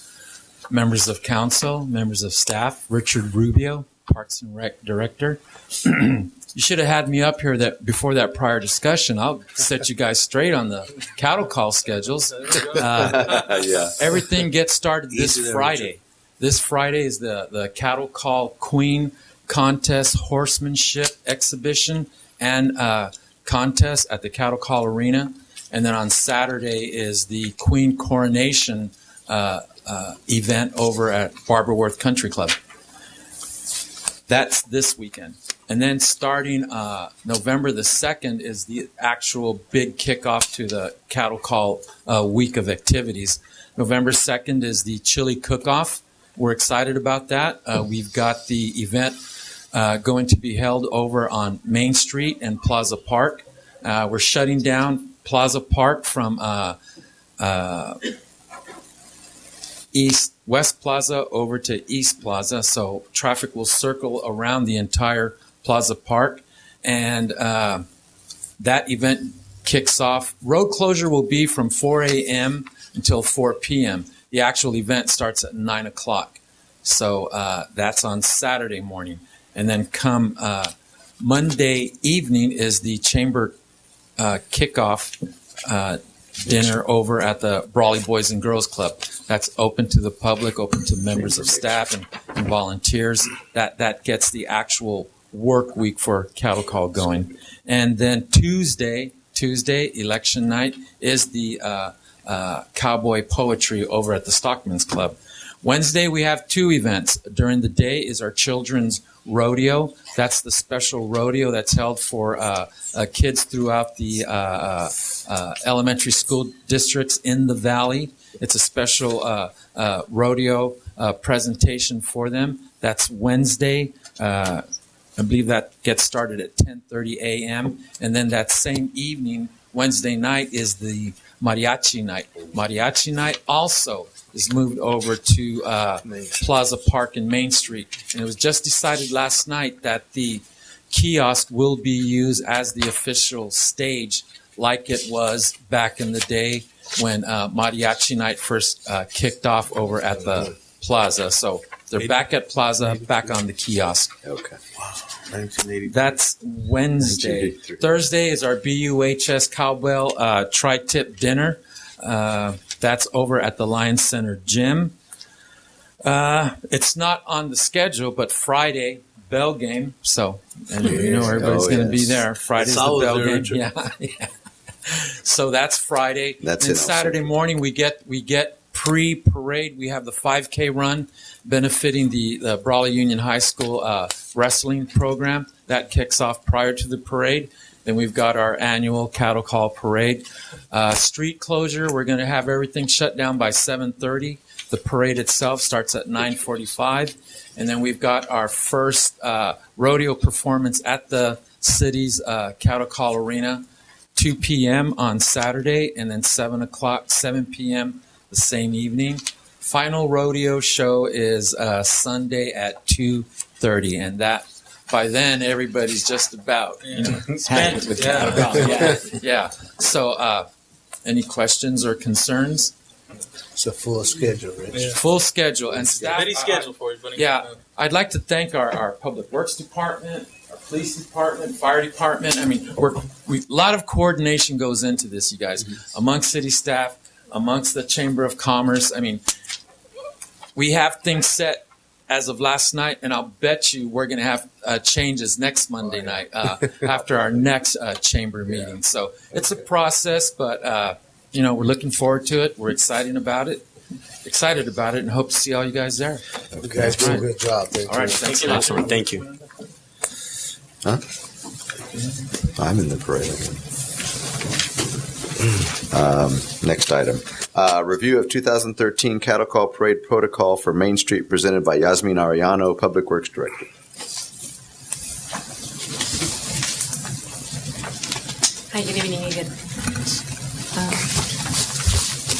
members of council, members of staff, Richard Rubio, Parks and Rec Director. You should have had me up here before that prior discussion. I'll set you guys straight on the cattle call schedules. Yeah. Everything gets started this Friday. This Friday is the cattle call queen contest, horsemanship exhibition, and contest at the Cattle Call Arena. And then on Saturday is the Queen Coronation event over at Barbara Worth Country Club. That's this weekend. And then starting November the 2nd is the actual big kickoff to the Cattle Call week of activities. November 2nd is the chili cook-off. We're excited about that. We've got the event going to be held over on Main Street and Plaza Park. We're shutting down Plaza Park from West Plaza over to East Plaza, so traffic will circle around the entire Plaza Park, and that event kicks off. Road closure will be from 4 a.m. until 4 p.m. The actual event starts at 9 o'clock, so that's on Saturday morning. And then come Monday evening is the chamber kickoff dinner over at the Brawley Boys and Girls Club. That's open to the public, open to members of staff and volunteers. That gets the actual work week for Cattle Call going. And then Tuesday, election night, is the cowboy poetry over at the Stockman's Club. Wednesday, we have two events. During the day is our children's rodeo. That's the special rodeo that's held for kids throughout the elementary school districts in the valley. It's a special rodeo presentation for them. That's Wednesday. I believe that gets started at 10:30 a.m. And then that same evening, Wednesday night, is the mariachi night. Mariachi night also is moved over to Plaza Park and Main Street. And it was just decided last night that the kiosk will be used as the official stage like it was back in the day when Mariachi Night first kicked off over at the Plaza. So they're back at Plaza, back on the kiosk. Okay. Wow. 1980. That's Wednesday. Thursday is our BUHS Cowbell tri-tip dinner. That's over at the Lions Center Gym. It's not on the schedule, but Friday, bell game. So, and you know everybody's going to be there. Friday's the bell game. Yeah. So that's Friday. That's and it. Saturday morning we get pre-parade. We have the 5K run benefiting the Brawley Union High School wrestling program. That kicks off prior to the parade. Then we've got our annual Cattle Call Parade. Street closure, we're going to have everything shut down by 7:30. The parade itself starts at 9:45. And then we've got our first rodeo performance at the city's Cattle Call Arena, 2 p.m. on Saturday, and then 7 p.m. the same evening. Final rodeo show is Sunday at 2:30, and that by then everybody's just about spent with cattle call. Yeah. So, any questions or concerns? It's a full schedule, Rich. Yeah. Full schedule and staff. Ready schedule for you, buddy. Yeah, I'd like to thank our Public Works Department, our Police Department, Fire Department. I mean, a lot of coordination goes into this, you guys, amongst city staff, amongst the Chamber of Commerce. I mean, we have things set as of last night, and I'll bet you we're going to have changes next Monday night after our next chamber meeting. So it's a process, but we're looking forward to it. We're excited about it, and hope to see all you guys there. You guys do a good job. All right, thanks a lot. Awesome. Thank you. Huh? I'm in the parade. Next item. Review of 2013 Cattle Call Parade Protocol for Main Street presented by Yasmin Arellano, Public Works Director. Hi, good evening again.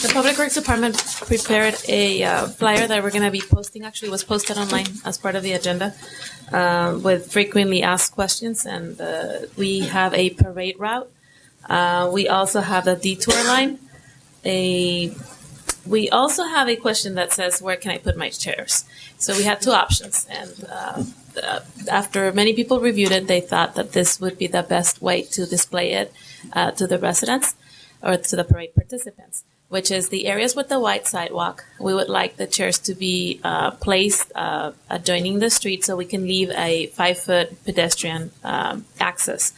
The Public Works Department prepared a flyer that we're going to be posting. Actually, it was posted online as part of the agenda with frequently asked questions. And we have a parade route. We also have the detour line. We also have a question that says, where can I put my chairs? So we had two options. And after many people reviewed it, they thought that this would be the best way to display it to the residents or to the parade participants. which is the areas with the wide sidewalk. We would like the chairs to be placed adjoining the street so we can leave a 5-foot pedestrian access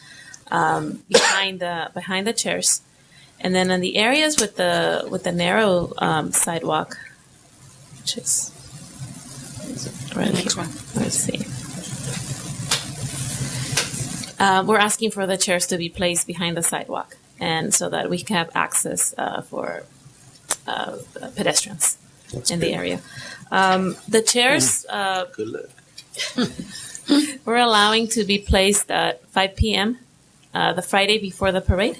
behind the chairs. And then in the areas with the narrow sidewalk, which is right Next one. Let's see. We're asking for the chairs to be placed behind the sidewalk, and so that we can have access for pedestrians in the area. The chairs Good luck. we're allowing to be placed at 5 p.m. The Friday before the parade.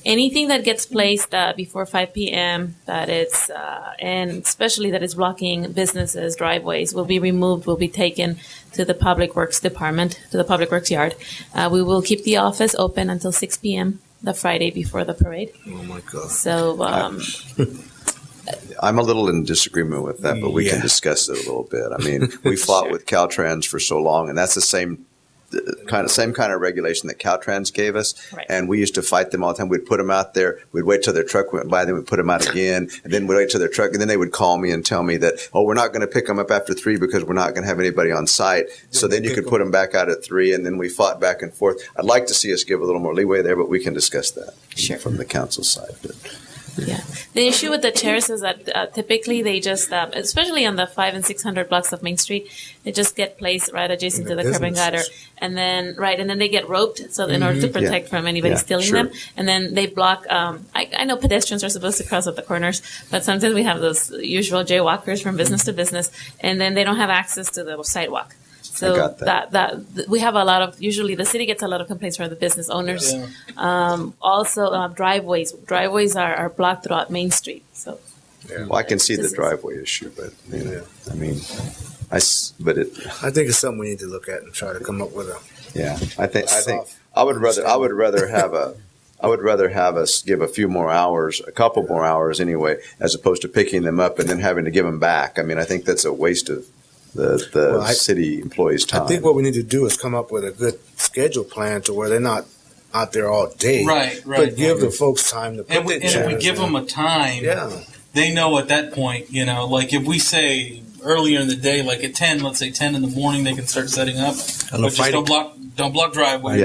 Anything that gets placed before 5 p.m. that it's and especially that is blocking businesses, driveways, will be removed. Will be taken to the Public Works Department, to the Public Works Yard. We will keep the office open until 6 p.m. the Friday before the parade. Oh my God. So I'm a little in disagreement with that, but we can discuss it a little bit. I mean, we fought with Caltrans for so long, and that's the same kind of regulation that Caltrans gave us. Right. And we used to fight them all the time. We'd put them out there. We'd wait till their truck went by. Then we'd put them out again. And then we'd wait till their truck. And then they would call me and tell me that, oh, we're not going to pick them up after 3 because we're not going to have anybody on site. So then you could put them back out at 3. And then we fought back and forth. I'd like to see us give a little more leeway there, but we can discuss that from the council side. yeah, the issue with the chairs is that typically they just, especially on the 500 and 600 blocks of Main Street, they just get placed right adjacent to the curb and gutter, and then they get roped. So in order to protect from anybody stealing them, and then they block. I know pedestrians are supposed to cross at the corners, but sometimes we have those usual jaywalkers from business to business, and then they don't have access to the sidewalk. So that we have a lot of, usually the city gets a lot of complaints from the business owners. Yeah. Also, driveways. Driveways are blocked throughout Main Street. So, well, I can see the driveway issue, but I mean, I think it's something we need to look at and try to come up with a. Yeah, I think I would rather have us give a few more hours, a couple more hours anyway, as opposed to picking them up and then having to give them back. I mean, I think that's a waste of the city employees' time. I think what we need to do is come up with a good schedule plan to where they're not out there all day. Right. But give the folks time to put and if we give them a time, they know at that point, like if we say earlier in the day, like at 10, let's say 10 in the morning, they can start setting up. But just don't block driveways,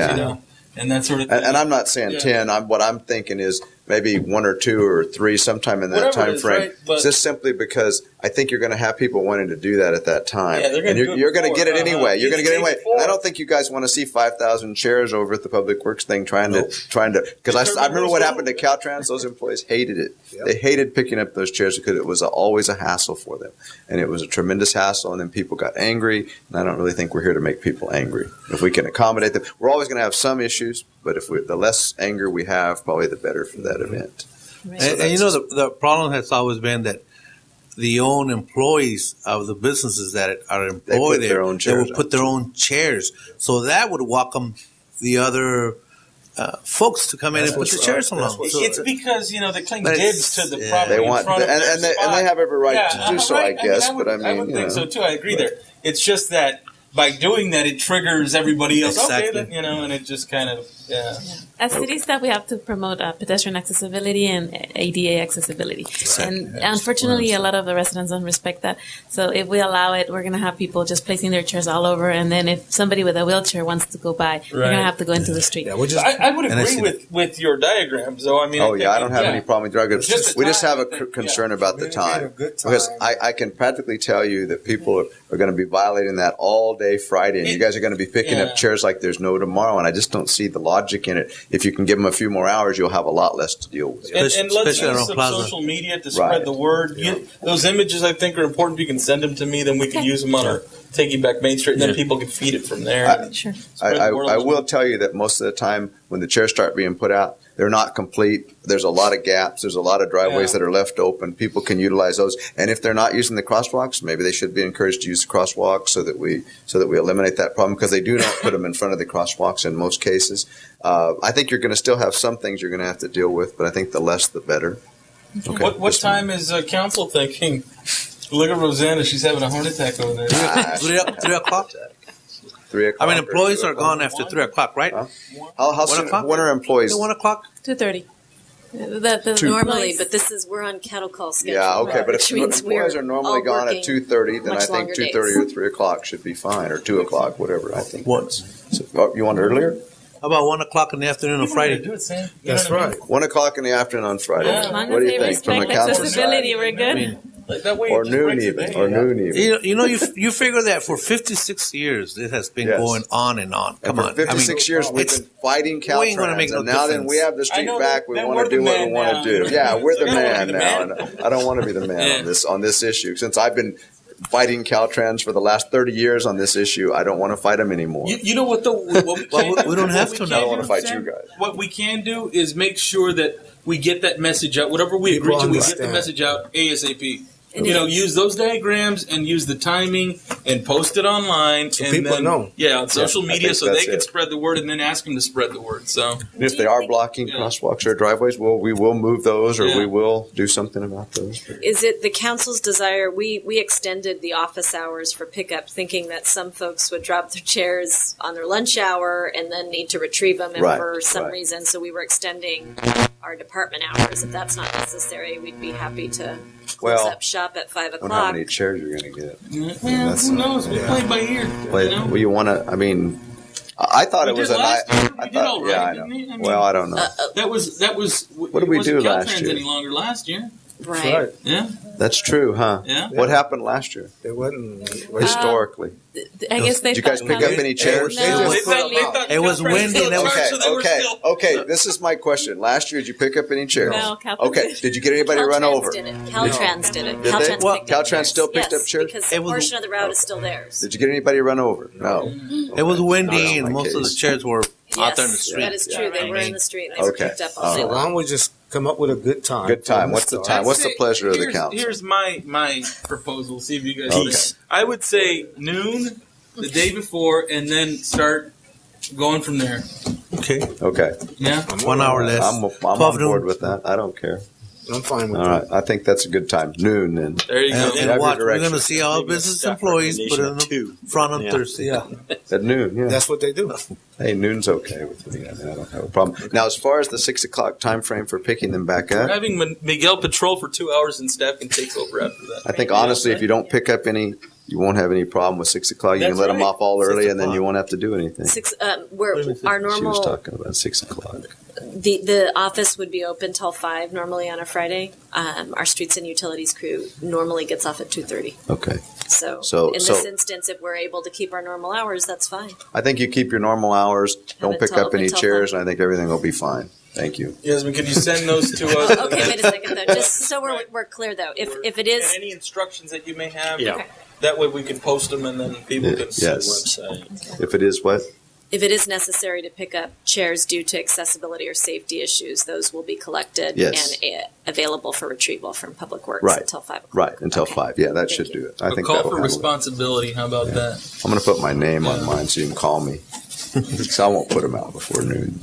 and that sort of thing. And I'm not saying 10. What I'm thinking is maybe 1 or 2 or 3 sometime in that time frame. Right? Just simply because I think you're going to have people wanting to do that at that time. Yeah, and you're going to get it anyway. You're going to get it anyway. And I don't think you guys want to see 5,000 chairs over at the Public Works thing trying to because I remember what happened to Caltrans. Those employees hated it. Yep. They hated picking up those chairs because it was always a hassle for them. And it was a tremendous hassle, and then people got angry. And I don't really think we're here to make people angry. If we can accommodate them, we're always going to have some issues, but the less anger we have, probably the better for that event. Right. So and the problem has always been that the own employees of the businesses that are employed there, they will put their own chairs. So that would welcome the other folks to come in and put the chairs along. It's because they claim dibs to the property they want, and they have every right to do so, I guess. I would think so too. I agree there. It's just that by doing that, it triggers everybody else. Exactly. Okay, and it just kind of As city staff, we have to promote pedestrian accessibility and ADA accessibility. Exactly. And unfortunately, a lot of the residents don't respect that. So if we allow it, we're going to have people just placing their chairs all over. And then if somebody with a wheelchair wants to go by, they're going to have to go into the street. Yeah, I would agree with your diagrams, though. I mean, I don't have any problem with diagrams. We just have a concern about the time. Because I can practically tell you that people are going to be violating that all day Friday, and you guys are going to be picking up chairs like there's no tomorrow. And I just don't see the logic in it. If you can give them a few more hours, you'll have a lot less to deal with. And let's use some social media to spread the word. Those images, I think, are important. If you can send them to me, then we can use them on our Taking Back Main Street, and then people can feed it from there. I will tell you that most of the time when the chairs start being put out, they're not complete. There's a lot of gaps. There's a lot of driveways that are left open. People can utilize those. And if they're not using the crosswalks, maybe they should be encouraged to use the crosswalks so that we eliminate that problem, because they do not put them in front of the crosswalks in most cases. I think you're going to still have some things you're going to have to deal with, but I think the less the better. Okay. What time is council thinking? Look at Rosanna. She's having a heart attack over there. 3 o'clock? 3 o'clock. I mean, employees are gone after 3 o'clock, right? How soon? When are employees? 1 o'clock? 2:30. Normally, but we're on cattle call schedule. Yeah, okay, but if employees are normally all gone at working 2:30, then I much think longer 2:30 days. or 3 o'clock should be fine, or 2 o'clock, whatever, I think. What? So, you want earlier? How about 1 o'clock in the afternoon on Friday? That's right. 1 o'clock in the afternoon on Friday. As long What do as you they think from the respect council accessibility, side? we're good. Or noon even, or noon even. You figure that for 56 years it has been Yes. going on and on. Come And on, for 56 years we've been fighting we ain't gonna Caltrans, make no and now then difference. we have the street back. We that want we're to do the what we man want now. to do. Yeah, we're the You're man the now. man. And I don't want to be the man on this issue. Since I've been fighting Caltrans for the last 30 years on this issue, I don't want to fight them anymore. You know what though? What we, can, we don't have what to we now. I can don't want do, to fight Sam, you guys. What we can do is make sure that we get that message out. Whatever we agree to, we get the message out ASAP. And use those diagrams and use the timing and post it online. So and people then, know. Yeah, on social I media think so they that's can it. spread the word and then ask them to spread the word. So And if they are blocking crosswalks or driveways, we will move those, or we will do something about those. Is it the council's desire? We extended the office hours for pickup, thinking that some folks would drop their chairs on their lunch hour and then need to retrieve them Right, for some right. reason. So we were extending our department hours. If that's not necessary, we'd be happy to close Well, up shop at 5 I wonder o'clock. how many chairs you're going to get. well, who knows? We play by ear. Well, you want to, I mean, I thought it was a nice. We did all right. Yeah, I didn't know. we? I mean, Well, I don't know. that was. What did we do last Caltrans year? any longer last year? Right. Yeah. That's true, huh? Yeah. What happened last year? It wasn't. Historically. I guess they Did you guys thought pick up any chairs? No. It was windy. And Okay. This is my question. Last year, did you pick up any chairs? No, Caltrans Okay. did. Did you get anybody run Caltrans over? did it. Caltrans did it. Did they? Caltrans picked up Caltrans chairs. still picked Yes, up chairs? because a portion of the route is still theirs. Did you get anybody run over? No. It was windy, Not and my most of the case. chairs were out there in the Yes, street. that is true. They were in the street and they were Okay. picked up All all day So right. why long. don't we just come up with a good time? Good time. What's the time? What's the pleasure of the Here's- council? Here's my proposal. See if you guys. Okay. think. I would say noon the day before, and then start going from there. Okay. Okay. Yeah. 1 hour less. I'm 12 on board noon. with that. I don't care. I'm fine with All that. right. I think that's a good time. Noon then. There you go. And, You and have your watch, we're direction. going to see all Maybe a business staff employees put in recommendation of the front on Yeah. Thursday. Yeah. At noon, yeah. That's what they do. Hey, noon's okay with me. I mean, I don't have a problem. Now, as far as the 6 o'clock time frame for picking them back We're up, having Miguel patrol for 2 hours, and staff can take over after that. I think honestly, if you don't pick up any, you won't have any problem with 6 o'clock. You can That's let them right. off all 6 early, and then o'clock. you won't have to do anything. Our She was normal talking about 6 o'clock. the office would be open till 5 normally on a Friday. Our streets and utilities crew normally gets off at 2:30. Okay. So in this instance, if we're able to keep our normal hours, that's fine. I think you keep your normal hours. Don't it pick till- up any until chairs, and I think everything will be fine. Thank you. Yasmin, could you send those to us? Okay, wait a second though. Just so we're clear though, if it is any instructions that you may have, Yeah. Okay. that way we can post them, and then people can see the Yes. website. If it is what? if it is necessary to pick up chairs due to accessibility or safety issues, those will be collected Yes. and available for retrieval from Public Works Right. until 5 o'clock. Right, until 5. Yeah, that should do it. I A think call that will for handle it. responsibility. How about that? I'm going to put my name on mine so you can call me. Because I won't put them out before noon.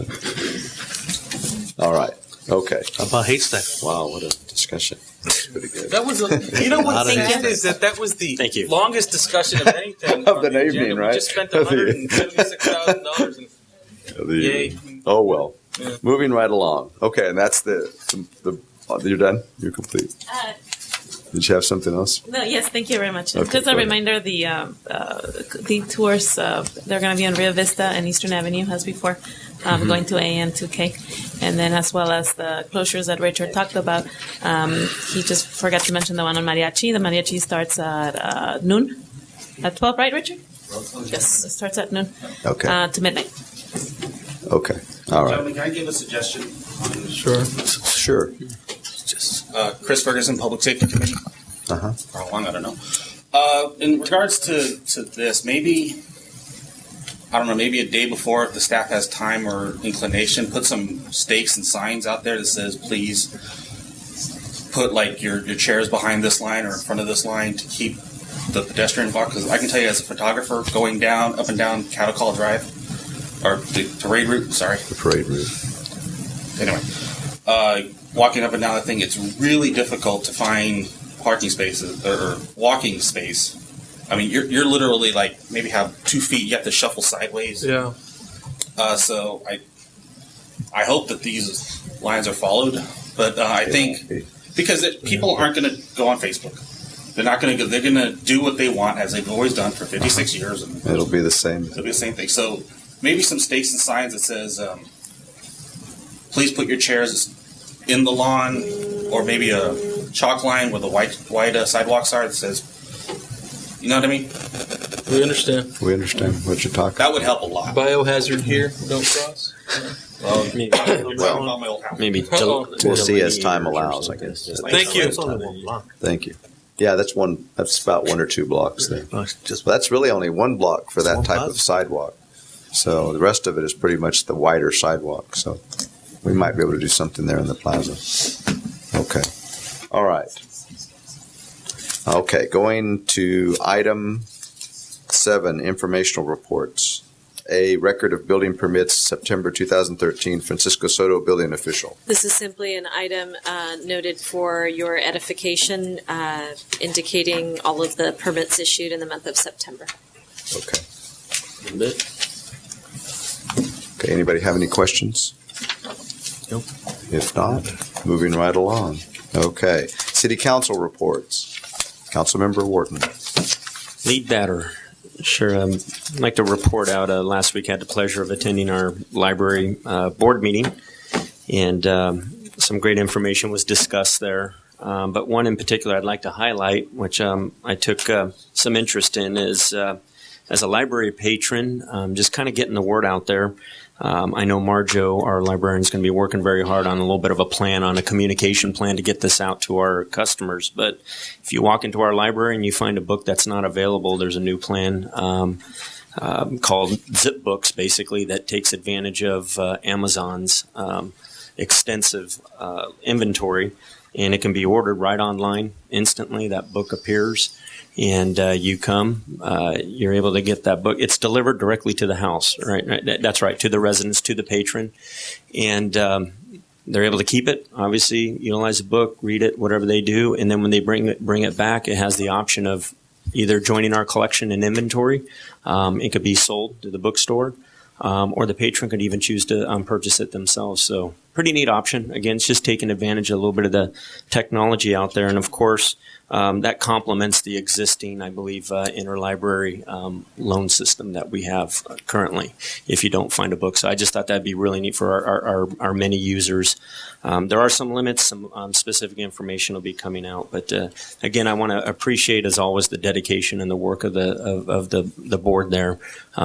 All right. Okay. How about haystack? Wow, what a discussion. That's pretty good. That was a. You know what? Thank Sad you. is that was the Thank you. longest discussion of anything Of on the agenda. evening, right? We just spent $176,000. Yay. Oh, well. Yeah. Moving right along. Okay, and that's the you're done? You're complete. Did you have something else? No, yes, thank you very much. Okay, Just go a ahead. reminder, the tours, they're going to be on Rio Vista and Eastern Avenue as before, going to A and 2K. And then as well as the closures that Richard talked about, he just forgot to mention the one on Mariachi. The Mariachi starts at noon, at 12, right, Richard? Yes, it starts at noon Okay. to midnight. Okay. All right. Gentlemen, can I give a suggestion? Sure. Sure. Chris Ferguson, Public Safety Committee. Uh-huh. Or how long, I don't know. In regards to this, maybe, I don't know, maybe a day before, if the staff has time or inclination, put some stakes and signs out there that says, please put like your chairs behind this line or in front of this line to keep the pedestrian block. Because I can tell you as a photographer, going up and down Cattle Call Drive, or the parade route, sorry. The parade route. Anyway, walking up and down the thing, it's really difficult to find parking spaces or walking space. I mean, you're literally like maybe have 2 feet. You have to shuffle sideways. Yeah. So I hope that these lines are followed. But I think because people aren't going to go on Facebook. They're not going to. They're going to do what they want, as they've always done for 56 years. And it'll be the same. It'll be the same thing. So maybe some stakes and signs that says, "Please put your chairs in the lawn," or maybe a chalk line where the white sidewalks are that says, "You know what I mean?" We understand. We understand what you're talking. That would help a lot. Biohazard here, don't cross. Maybe we'll see as time allows, I guess. Thank you. Thank you. Yeah, that's about 1 or 2 blocks there. That's really only 1 block for that type of sidewalk. So the rest of it is pretty much the wider sidewalk. So we might be able to do something there in the plaza. Okay. All right. Okay, going to item 7, informational reports. A record of building permits, September 2013, Francisco Soto, building official. This is simply an item noted for your edification, indicating all of the permits issued in the month of September. Okay. Okay, anybody have any questions? Nope. If not, moving right along. Okay, city council reports. Councilmember Wharton. Lead batter. Sure. I'd like to report out. Last week I had the pleasure of attending our library board meeting, and some great information was discussed there. But one in particular I'd like to highlight, which I took some interest in, is as a library patron, just kind of getting the word out there. I know Marjo, our librarian, is going to be working very hard on a little bit of a plan, on a communication plan to get this out to our customers. But if you walk into our library and you find a book that's not available, there's a new plan called Zip Books, basically, that takes advantage of Amazon's extensive inventory. And it can be ordered right online instantly. That book appears. And you come, you're able to get that book. It's delivered directly to the house, right? That's right, to the residents, to the patron. And they're able to keep it, obviously, utilize the book, read it, whatever they do. And then when they bring it back, it has the option of either joining our collection and inventory. It could be sold to the bookstore, or the patron could even choose to purchase it themselves. So pretty neat option. Again, it's just taking advantage of a little bit of the technology out there. And, of course, that complements the existing, I believe, interlibrary loan system that we have currently if you don't find a book. So I just thought that'd be really neat for our many users. There are some limits, some specific information will be coming out. But, again, I want to appreciate, as always, the dedication and the work of the board there.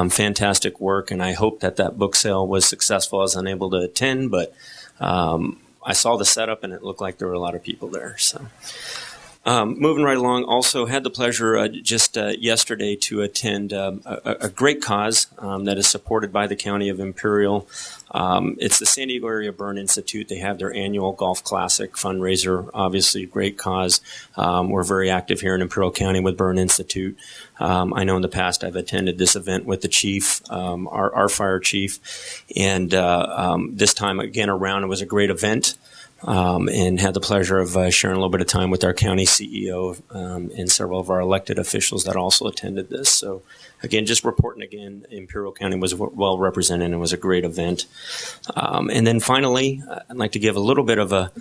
Fantastic work, and I hope that book sale was successful. I was unable to attend, but I saw the setup, and it looked like there were a lot of people there. So. Moving right along, also had the pleasure just yesterday to attend a great cause that is supported by the County of Imperial. It's the San Diego Area Burn Institute. They have their annual Golf Classic fundraiser, obviously a great cause. We're very active here in Imperial County with Burn Institute. I know in the past I've attended this event with the chief, our fire chief, and this time again around it was a great event. And had the pleasure of sharing a little bit of time with our county CEO and several of our elected officials that also attended this. So, again, just reporting again, Imperial County was well represented and was a great event. And then finally, I'd like to give a little bit of a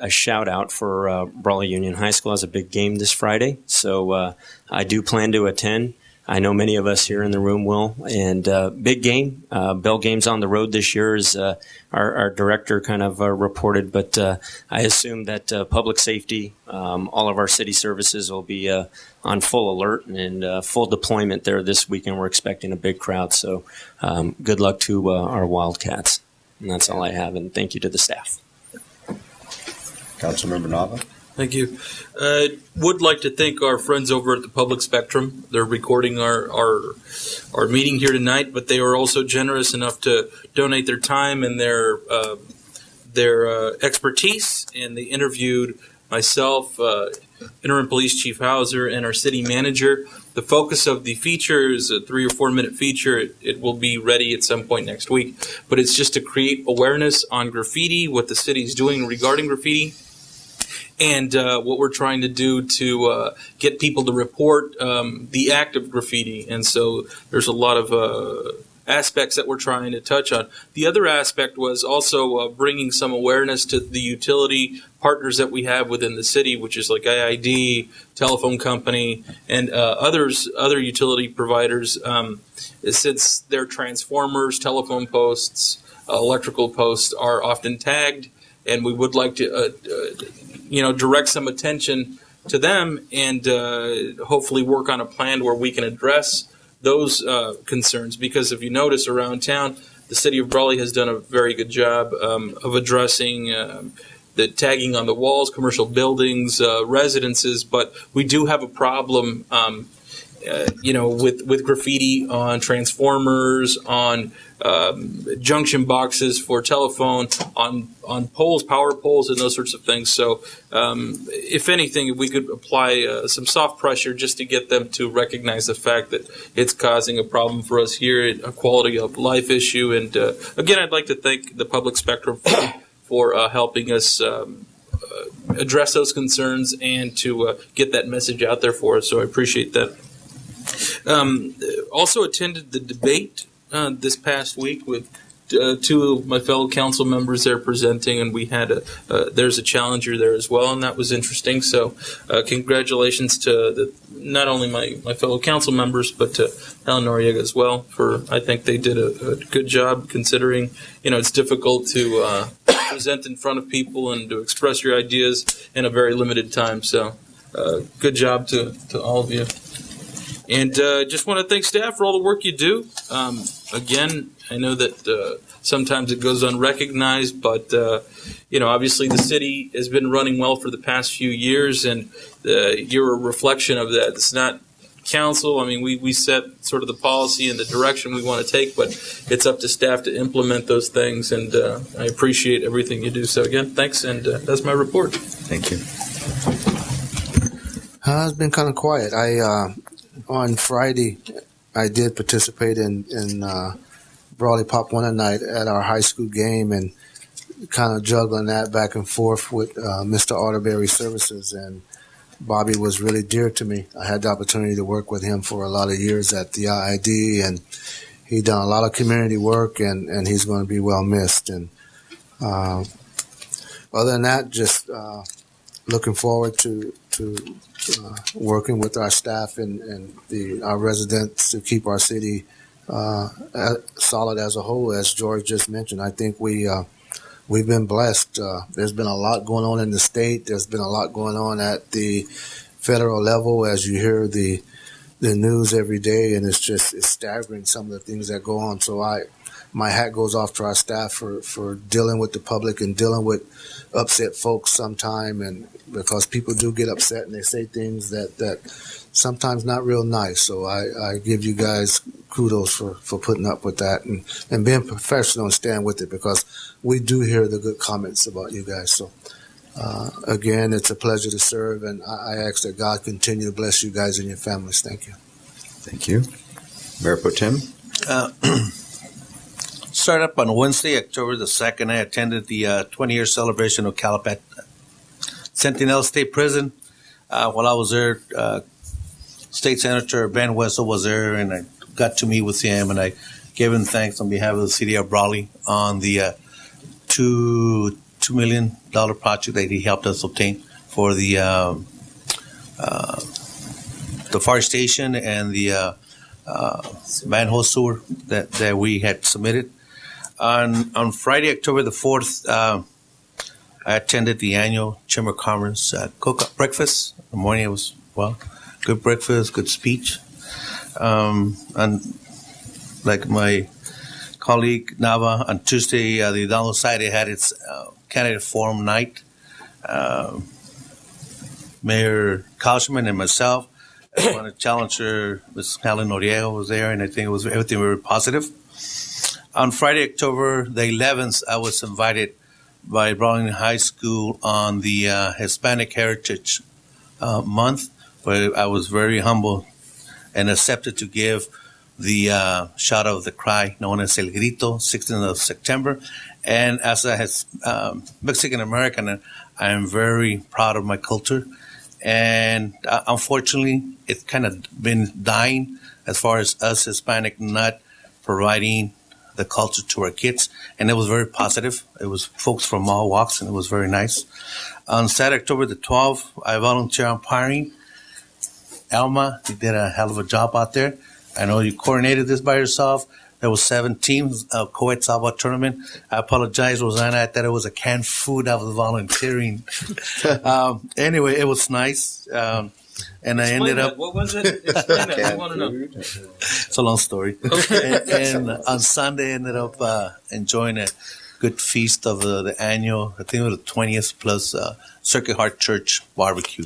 shout out for Brawley Union High School. Has a big game this Friday, so I do plan to attend. I know many of us here in the room will. And big game. Bell Games on the road this year, is our director kind of reported. But I assume that public safety, all of our city services will be on full alert and full deployment there this weekend. We're expecting a big crowd. So good luck to our Wildcats. And that's all I have. And thank you to the staff. Councilmember Nava. Thank you. Would like to thank our friends over at the Public Spectrum. They're recording our meeting here tonight, but they were also generous enough to donate their time and their expertise. And they interviewed myself, Interim Police Chief Hauser, and our city manager. The focus of the feature is a 3 or 4 minute feature. It will be ready at some point next week, but it's just to create awareness on graffiti, what the city's doing regarding graffiti. And what we're trying to do to get people to report the act of graffiti. And so there's a lot of aspects that we're trying to touch on. The other aspect was also bringing some awareness to the utility partners that we have within the city, which is like IID, telephone company, and other utility providers. Since their transformers, telephone posts, electrical posts are often tagged, and we would like to, direct some attention to them and hopefully work on a plan where we can address those concerns. Because if you notice around town, the city of Brawley has done a very good job of addressing the tagging on the walls, commercial buildings, residences, but we do have a problem with graffiti on transformers, on junction boxes for telephone, on poles, power poles, and those sorts of things. So, if anything, we could apply some soft pressure just to get them to recognize the fact that it's causing a problem for us here, a quality of life issue. And again, I'd like to thank the Public Spectrum for helping us address those concerns and to get that message out there for us. So I appreciate that. Also attended the debate this past week with two of my fellow council members there presenting, and we had there's a challenger there as well, and that was interesting. So congratulations to not only my fellow council members, but to Helen Noriega as well. I think they did a good job, considering it's difficult to present in front of people and to express your ideas in a very limited time. So good job to all of you. And just want to thank staff for all the work you do. Again, I know that sometimes it goes unrecognized, but obviously the city has been running well for the past few years, and you're a reflection of that. It's not council. I mean, we set sort of the policy and the direction we want to take, but it's up to staff to implement those things, and I appreciate everything you do. So again, thanks, and that's my report. Thank you. It's been kind of quiet. On Friday, I did participate in Brawley Pop One night at our high school game, and kind of juggling that back and forth with Mr. Arterberry Services, and Bobby was really dear to me. I had the opportunity to work with him for a lot of years at the IID, and he done a lot of community work, and he's going to be well missed. And other than that, just looking forward to working with our staff and our residents to keep our city solid as a whole. As George just mentioned, I think we've been blessed. There's been a lot going on in the state. There's been a lot going on at the federal level, as you hear the news every day, and it's staggering, some of the things that go on. So my hat goes off to our staff for dealing with the public and dealing with upset folks sometime, and because people do get upset and they say things that sometimes not real nice. So I give you guys kudos for putting up with that and being professional and staying with it, because we do hear the good comments about you guys. So again, it's a pleasure to serve, and I ask that God continue to bless you guys and your families. Thank you. Thank you. Mayor Pro Tem. Start up on Wednesday, October the 2nd. I attended the 20-year celebration of Calapat Sentinel State Prison. While I was there, State Senator Ben Wessel was there, and I got to meet with him, and I gave him thanks on behalf of the city of Brawley on the $2 million project that he helped us obtain for the fire station and the manhole sewer that we had submitted. On Friday, October the 4th, I attended the annual Chamber of Commerce cook-up breakfast. In the morning, it was, good breakfast, good speech. And like my colleague Nava, on Tuesday, the Donald Society had its candidate forum night. Mayor Kauschman and myself, one challenger, Ms. Helen Noriega, was there, and I think it was everything very positive. On Friday, October the 11th, I was invited by Brawley High School on the Hispanic Heritage Month, where I was very humble and accepted to give the Shout of the Cry, known as El Grito, 16th of September. And as a Mexican American, I am very proud of my culture. And unfortunately, it's kind of been dying as far as us Hispanic not providing the culture to our kids, and it was very positive. It was folks from all walks, and it was very nice. On Saturday, October the 12th, I volunteer umpiring. Alma, you did a hell of a job out there. I know you coordinated this by yourself. There was 7 teams, co-ed softball tournament. I apologize, Rosanna. I thought it was a canned food. I was volunteering. Anyway, it was nice. And I ended up. What was it? Explain that. I want to know. It's a long story. And on Sunday, I ended up enjoying a good feast of the annual, I think it was the 20th plus Circuit Heart Church barbecue.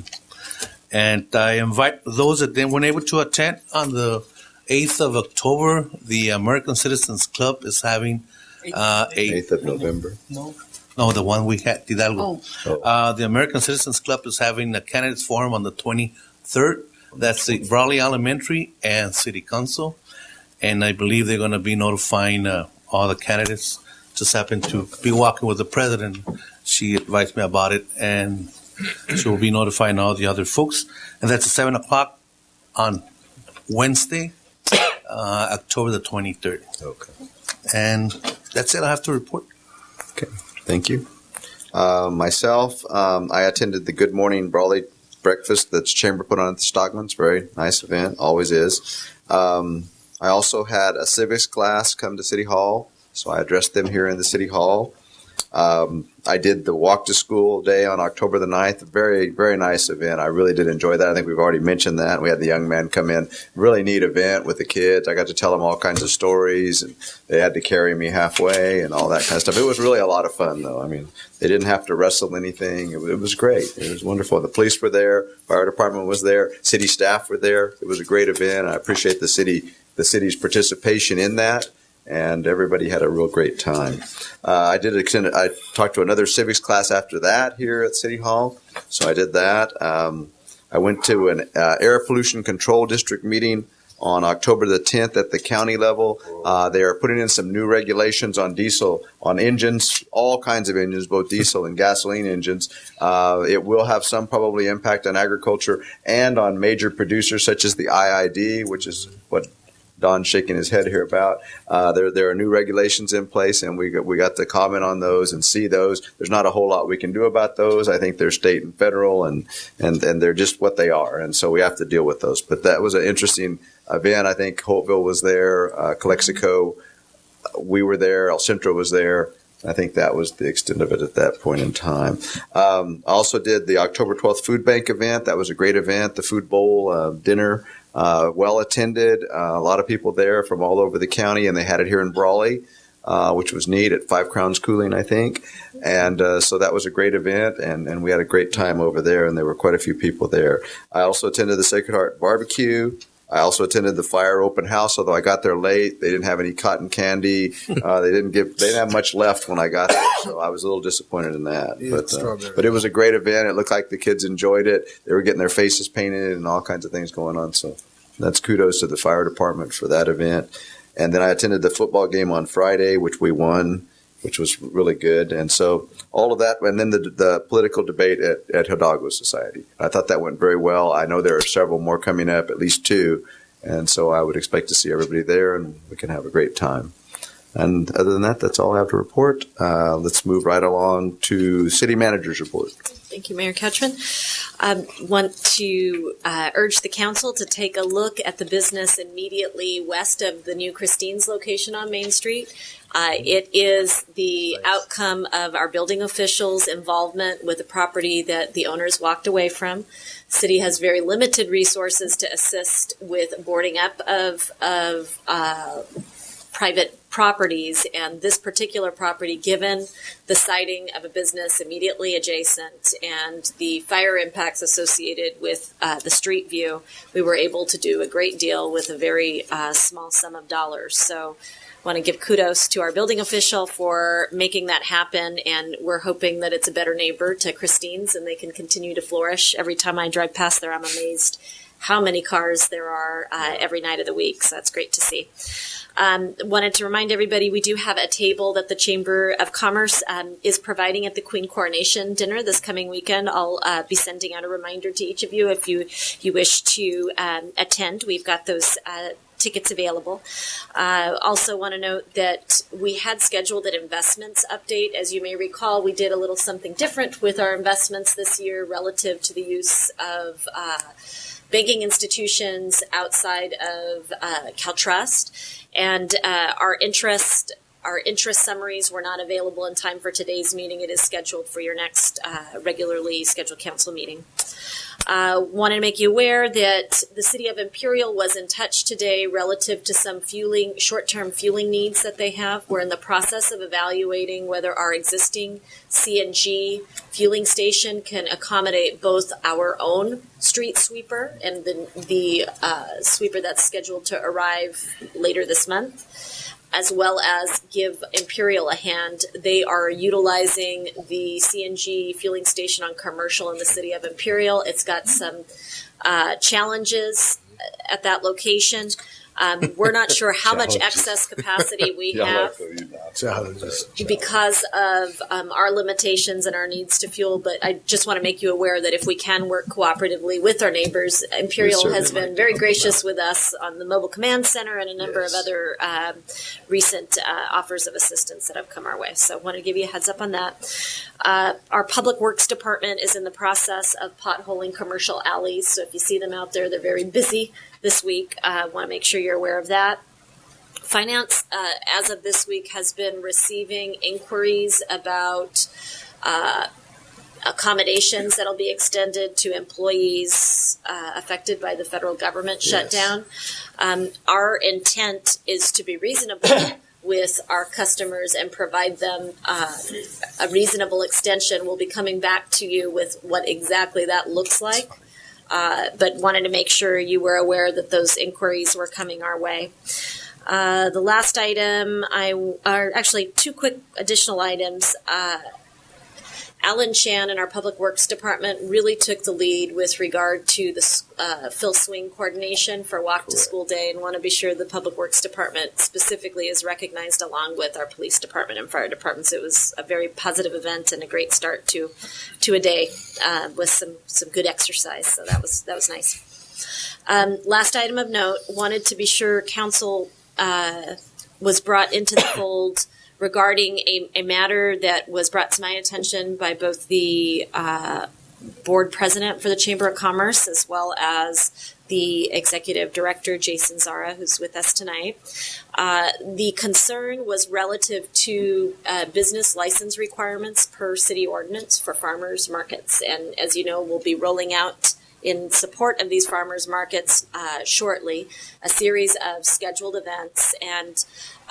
And I invite those that weren't able to attend on the 8th of October. The American Citizens Club is having 8th of November. No, the one we had, Hidalgo. The American Citizens Club is having a candidates forum on the 23rd. That's the Brawley Elementary and City Council. And I believe they're going to be notifying all the candidates. Just happened to be walking with the president. She advised me about it, and she will be notifying all the other folks. And that's at 7 o'clock on Wednesday, October the 23rd. Okay. And that's it I have to report. Okay. Thank you. Myself, I attended the Good Morning Brawley breakfast that's Chamber put on at the Stockman's. Very nice event, always is. I also had a civics class come to City Hall, so I addressed them here in the City Hall. I did the Walk to School Day on October the 9th. Very, very nice event. I really did enjoy that. I think we've already mentioned that. We had the young men come in. Really neat event with the kids. I got to tell them all kinds of stories, and they had to carry me halfway and all that kind of stuff. It was really a lot of fun, though. I mean, they didn't have to wrestle anything. It was great. It was wonderful. The police were there. Fire department was there. City staff were there. It was a great event. I appreciate the city's participation in that. And everybody had a real great time. I talked to another civics class after that here at City Hall, so I did that. I went to an air pollution control district meeting on October the 10th at the county level. They are putting in some new regulations on diesel, on engines, all kinds of engines, both diesel and gasoline engines. It will have some probably impact on agriculture and on major producers such as the IID, which is what Don's shaking his head here about. There are new regulations in place, and we got to comment on those and see those. There's not a whole lot we can do about those. I think they're state and federal, and they're just what they are, and so we have to deal with those. But that was an interesting event. I think Holtville was there, Calexico, we were there, El Centro was there. I think that was the extent of it at that point in time. I also did the October 12th Food Bank event. That was a great event, the Food Bowl dinner. Well attended, a lot of people there from all over the county, and they had it here in Brawley, which was neat at 5 Crowns Cooling, I think. And so that was a great event, and we had a great time over there, and there were quite a few people there. I also attended the Sacred Heart Barbecue. I also attended the fire open house, although I got there late. They didn't have any cotton candy. They didn't have much left when I got there, so I was a little disappointed in that. But it was a great event. It looked like the kids enjoyed it. They were getting their faces painted and all kinds of things going on. So that's kudos to the fire department for that event. And then I attended the football game on Friday, which we won, which was really good. And so all of that, and then the political debate at Hidalgo Society. I thought that went very well. I know there are several more coming up, at least 2. And so I would expect to see everybody there, and we can have a great time. And other than that, that's all I have to report. Let's move right along to City Manager's report. Thank you, Mayor Couchman. I want to urge the council to take a look at the business immediately west of the new Christine's location on Main Street. It is the outcome of our building officials' involvement with the property that the owners walked away from. City has very limited resources to assist with boarding up of private properties, and this particular property, given the siting of a business immediately adjacent and the fire impacts associated with the street view, we were able to do a great deal with a very small sum of dollars. So I want to give kudos to our building official for making that happen, and we're hoping that it's a better neighbor to Christine's and they can continue to flourish. Every time I drive past there, I'm amazed how many cars there are every night of the week, so that's great to see. Wanted to remind everybody we do have a table that the Chamber of Commerce is providing at the Queen Coronation Dinner this coming weekend. I'll be sending out a reminder to each of you if you wish to attend. We've got those tickets available. Also want to note that we had scheduled an investments update. As you may recall, we did a little something different with our investments this year relative to the use of banking institutions outside of CalTrust. And our interest summaries were not available in time for today's meeting. It is scheduled for your next regularly scheduled council meeting. Wanted to make you aware that the City of Imperial was in touch today relative to some short-term fueling needs that they have. We're in the process of evaluating whether our existing CNG fueling station can accommodate both our own street sweeper and the sweeper that's scheduled to arrive later this month, as well as give Imperial a hand. They are utilizing the CNG fueling station on Commercial in the City of Imperial. It's got some challenges at that location. We're not sure how much excess capacity we have because of our limitations and our needs to fuel. But I just want to make you aware that if we can work cooperatively with our neighbors, Imperial has been very gracious with us on the Mobile Command Center and a number of other recent offers of assistance that have come our way. So I want to give you a heads up on that. Our Public Works Department is in the process of potholing commercial alleys. So if you see them out there, they're very busy this week. I want to make sure you're aware of that. Finance, as of this week, has been receiving inquiries about accommodations that'll be extended to employees affected by the federal government shutdown. Our intent is to be reasonable with our customers and provide them a reasonable extension. We'll be coming back to you with what exactly that looks like. But wanted to make sure you were aware that those inquiries were coming our way. The last item are actually two quick additional items. Alan Chan in our Public Works Department really took the lead with regard to the Phil Swing coordination for Walk to School Day, and want to be sure the Public Works Department specifically is recognized along with our police department and fire departments. It was a very positive event and a great start to a day with some good exercise. So that was nice. Last item of note, wanted to be sure council was brought into the fold regarding a matter that was brought to my attention by both the board president for the Chamber of Commerce as well as the executive director, Jason Zara, who's with us tonight. The concern was relative to business license requirements per city ordinance for farmers markets. And as you know, we'll be rolling out in support of these farmers markets shortly a series of scheduled events. And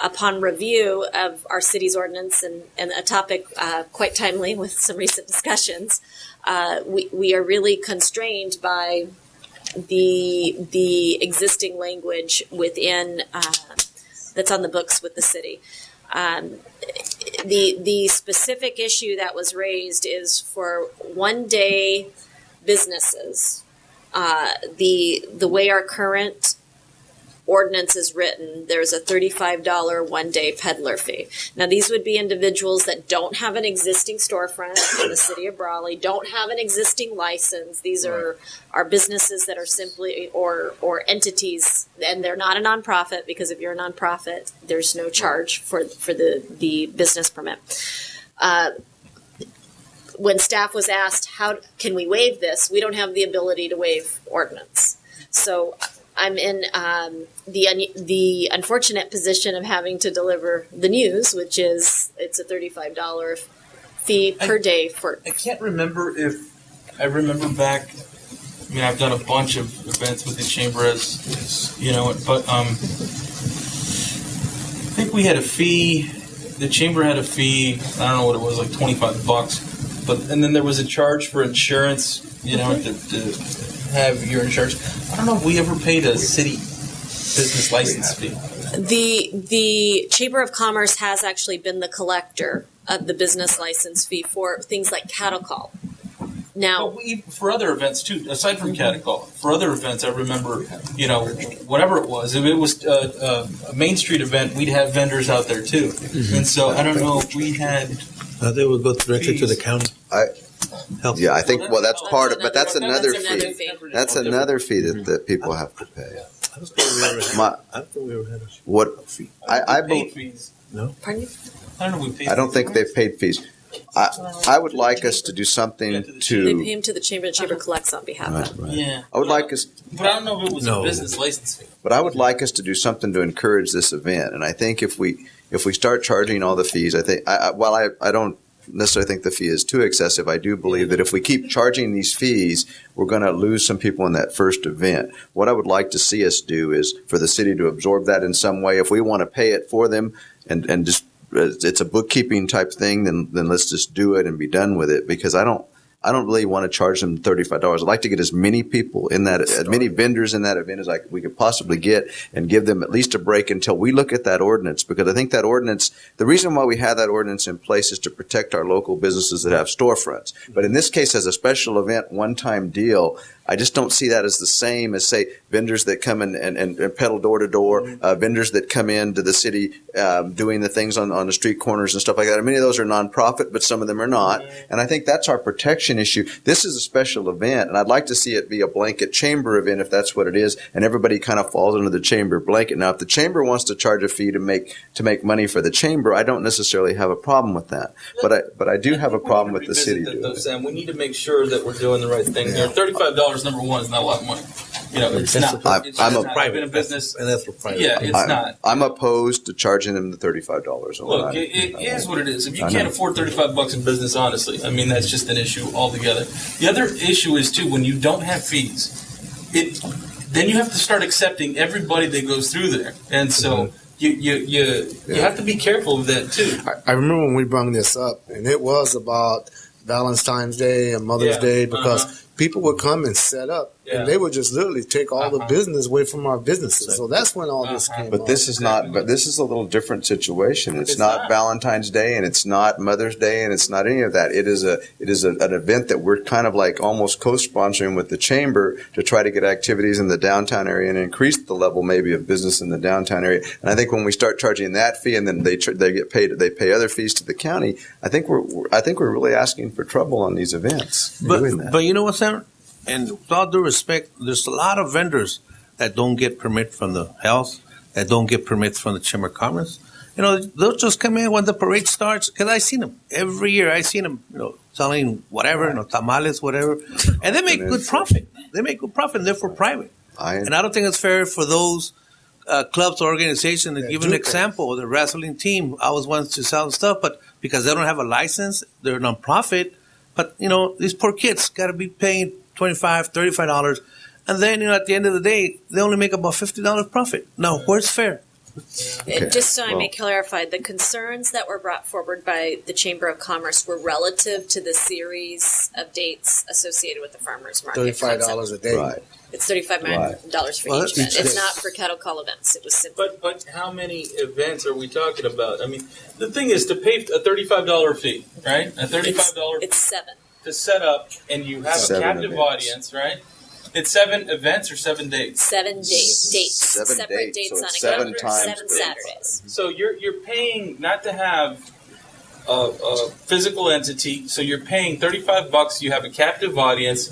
upon review of our city's ordinance and a topic quite timely with some recent discussions, we are really constrained by the existing language within that's on the books with the city. The specific issue that was raised is for one-day businesses. The way our current ordinance is written, there's a $35 one-day peddler fee. Now, these would be individuals that don't have an existing storefront in the city of Brawley, don't have an existing license. These are businesses that are simply or entities, and they're not a nonprofit, because if you're a nonprofit, there's no charge for the business permit. When staff was asked, how can we waive this? We don't have the ability to waive ordinance. So I'm in the unfortunate position of having to deliver the news, which is it's a $35 fee per day for. I can't remember if I remember back. I mean, I've done a bunch of events with the chamber, as you know, but I think we had a fee. The chamber had a fee. I don't know what it was, like $25. But and then there was a charge for insurance. You know, to have your insurance. I don't know if we ever paid a city business license fee. The Chamber of Commerce has actually been the collector of the business license fee for things like cattle call. Now, for other events too, aside from cattle call, for other events, I remember, you know, whatever it was, if it was a Main Street event, we'd have vendors out there too. Mm-hmm. And so I don't know if we had. They would go directly to the county. Yeah, I think. Well, that's part of, but that's another fee. That's another fee that people have to pay. My, what I paid believe. fees. No. Pardon you? I don't know. We paid I don't think they've paid fees. I would like us to do something They to. pay him to the chamber. The chamber collects on behalf of them. Yeah. I would like us. But I don't know if it was a business license fee. But I would like us to do something to encourage this event. And I think if we start charging all the fees, I think while I don't necessarily think the fee is too excessive, I do believe that if we keep charging these fees, we're going to lose some people in that first event. What I would like to see us do is for the city to absorb that in some way. If we want to pay it for them and just it's a bookkeeping type thing, then let's just do it and be done with it, because I don't really want to charge them $35. I'd like to get as many people in that, as many vendors in that event as we could possibly get, and give them at least a break until we look at that ordinance. Because I think that ordinance, the reason why we have that ordinance in place is to protect our local businesses that have storefronts. But in this case, as a special event, one-time deal, I just don't see that as the same as, say, vendors that come in and peddle door to door, vendors that come into the city doing the things on the street corners and stuff like that. Many of those are nonprofit, but some of them are not. And I think that's our protection issue. This is a special event, and I'd like to see it be a blanket chamber event if that's what it is, and everybody kind of falls under the chamber blanket. Now, if the chamber wants to charge a fee to make money for the chamber, I don't necessarily have a problem with that. But I do have a problem with the city doing it. Sam, we need to make sure that we're doing the right thing here. $35, number one, is not a lot of money. You know, it's not. I'm a private business, and that's for private. Yeah, it's not. I'm opposed to charging them the $35. Look, it is what it is. If you can't afford $35 in business, honestly, I mean, that's just an issue altogether. The other issue is too, when you don't have fees, then you have to start accepting everybody that goes through there, and so. You have to be careful of that too. I remember when we brought this up, and it was about Valentine's Day and Mother's Day, because people would come and set up, and they would just literally take all the business away from our businesses. So that's when all this came. But this is not. But this is a little different situation. It's not Valentine's Day, and it's not Mother's Day, and it's not any of that. It is an event that we're kind of like almost co-sponsoring with the chamber to try to get activities in the downtown area and increase the level maybe of business in the downtown area. And I think when we start charging that fee, and then they get paid, they pay other fees to the county. I think we're really asking for trouble on these events. But you know what, Sam? And with all due respect, there's a lot of vendors that don't get permit from the health, that don't get permits from the Chamber of Commerce. You know, they'll just come in when the parade starts, because I seen them every year. I seen them, selling whatever, tamales, whatever, and they make good profit. They make good profit, and they're for private. And I don't think it's fair for those clubs or organizations to give an example. The wrestling team, I was once to sell stuff, but because they don't have a license, they're a nonprofit. But these poor kids got to be paying $25, $35, and then at the end of the day, they only make about $50 profit. Now, where's fair? Okay. Just so I may clarify, the concerns that were brought forward by the Chamber of Commerce were relative to the series of dates associated with the farmers market. $35 a day. Right. It's $35 for each event. It's not for cattle call events. It was simple. But how many events are we talking about? I mean, the thing is to pay a $35 fee, right? A $35. It's 7. To set up, and you have a captive audience, right? It's 7 events or 7 dates? 7 dates. 7 Separate dates so on a 7 calendar. times 7 Saturdays. So you're paying not to have a physical entity. So you're paying $35. You have a captive audience.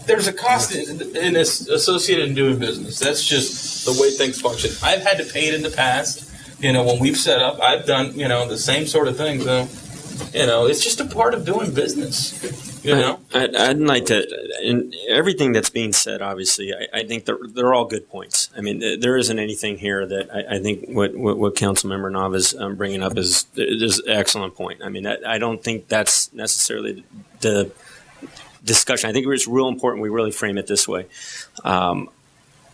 There's a cost in this associated in doing business. That's just the way things function. I've had to pay it in the past. When we've set up, I've done the same sort of thing. So it's just a part of doing business. I'd like to, in everything that's being said, obviously, I think they're all good points. I mean, there isn't anything here that I think what Councilmember Nava is bringing up is an excellent point. I mean, I don't think that's necessarily the discussion. I think it's real important we really frame it this way.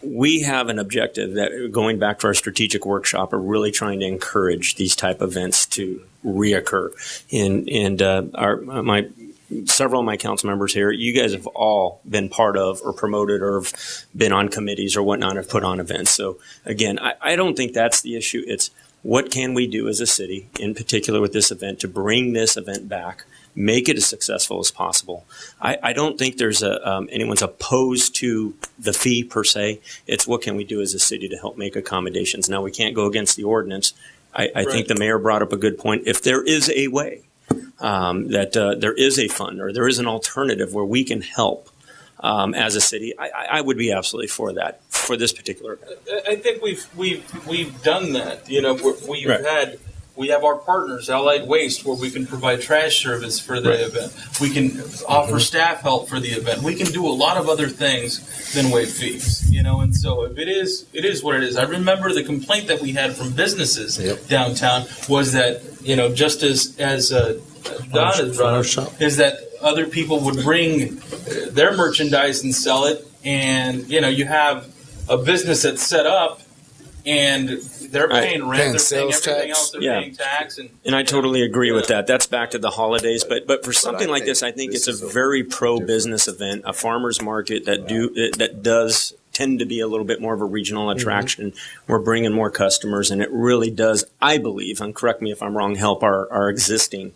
We have an objective that, going back to our strategic workshop, are really trying to encourage these type of events to reoccur. Several of my council members here, you guys have all been part of or promoted or have been on committees or whatnot, have put on events. So again, I don't think that's the issue. It's what can we do as a city, in particular with this event, to bring this event back, make it as successful as possible. I don't think there's anyone's opposed to the fee per se. It's what can we do as a city to help make accommodations. Now, we can't go against the ordinance. I think the mayor brought up a good point. If there is a way that there is a fund or there is an alternative where we can help as a city, I would be absolutely for that for this particular event. I think we've done that. You know, Right. we have our partners, Allied Waste, where we can provide trash service for the Right. event. We can offer staff help for the event. We can do a lot of other things than waive fees. You know, and so if it is what it is. I remember the complaint that we had from businesses downtown was that, you know, just as Don has brought up, is that other people would bring their merchandise and sell it, and you know, you have a business that's set up and they're paying rent, they're paying everything else, they're paying tax, and I totally agree with that. That's back to the holidays, but for something like this, I think it's a very pro-business event, a farmers market that does tend to be a little bit more of a regional attraction. We're bringing more customers, and it really does, I believe, and correct me if I'm wrong, help our existing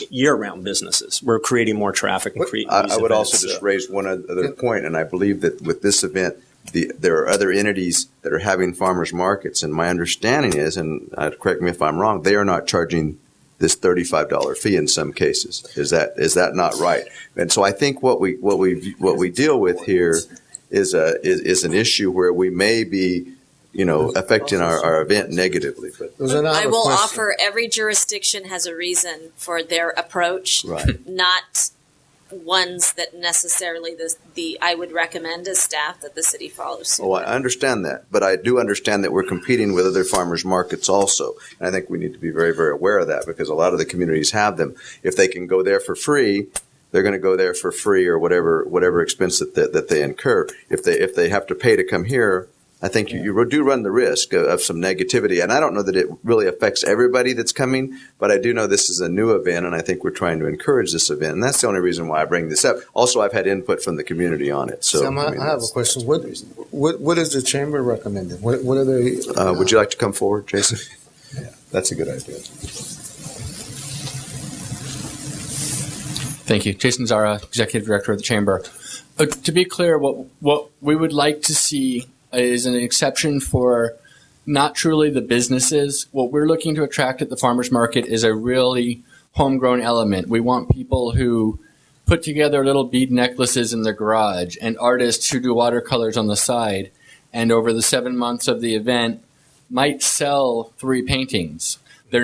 year-round businesses. We're creating more traffic. And I would also just raise one other point, and I believe that with this event, there are other entities that are having farmers markets, and my understanding is, and correct me if I'm wrong, they are not charging this $35 fee in some cases. Is that not right? And so I think what we deal with here is an issue where we may be, you know, affecting our event negatively. But I will offer every jurisdiction has a reason for their approach, right. Not ones that necessarily I would recommend as staff that the city follows suit. Oh, I understand that, but I do understand that we're competing with other farmers markets also, and I think we need to be very, very aware of that because a lot of the communities have them. If they can go there for free, they're going to go there for free or whatever expense that they incur. If they have to pay to come here, I think you do run the risk of some negativity. And I don't know that it really affects everybody that's coming, but I do know this is a new event, and I think we're trying to encourage this event. And that's the only reason why I bring this up. Also, I've had input from the community on it. So Sam, I have a question. What is the chamber recommending? What are they? Would you like to come forward, Jason? Yeah, that's a good idea. Thank you. Jason Zara, Executive Director of the Chamber. To be clear, what we would like to see is an exception for not truly the businesses. What we're looking to attract at the farmers market is a really homegrown element. We want people who put together little bead necklaces in their garage and artists who do watercolors on the side, and over the 7 months of the event might sell 3 paintings. We've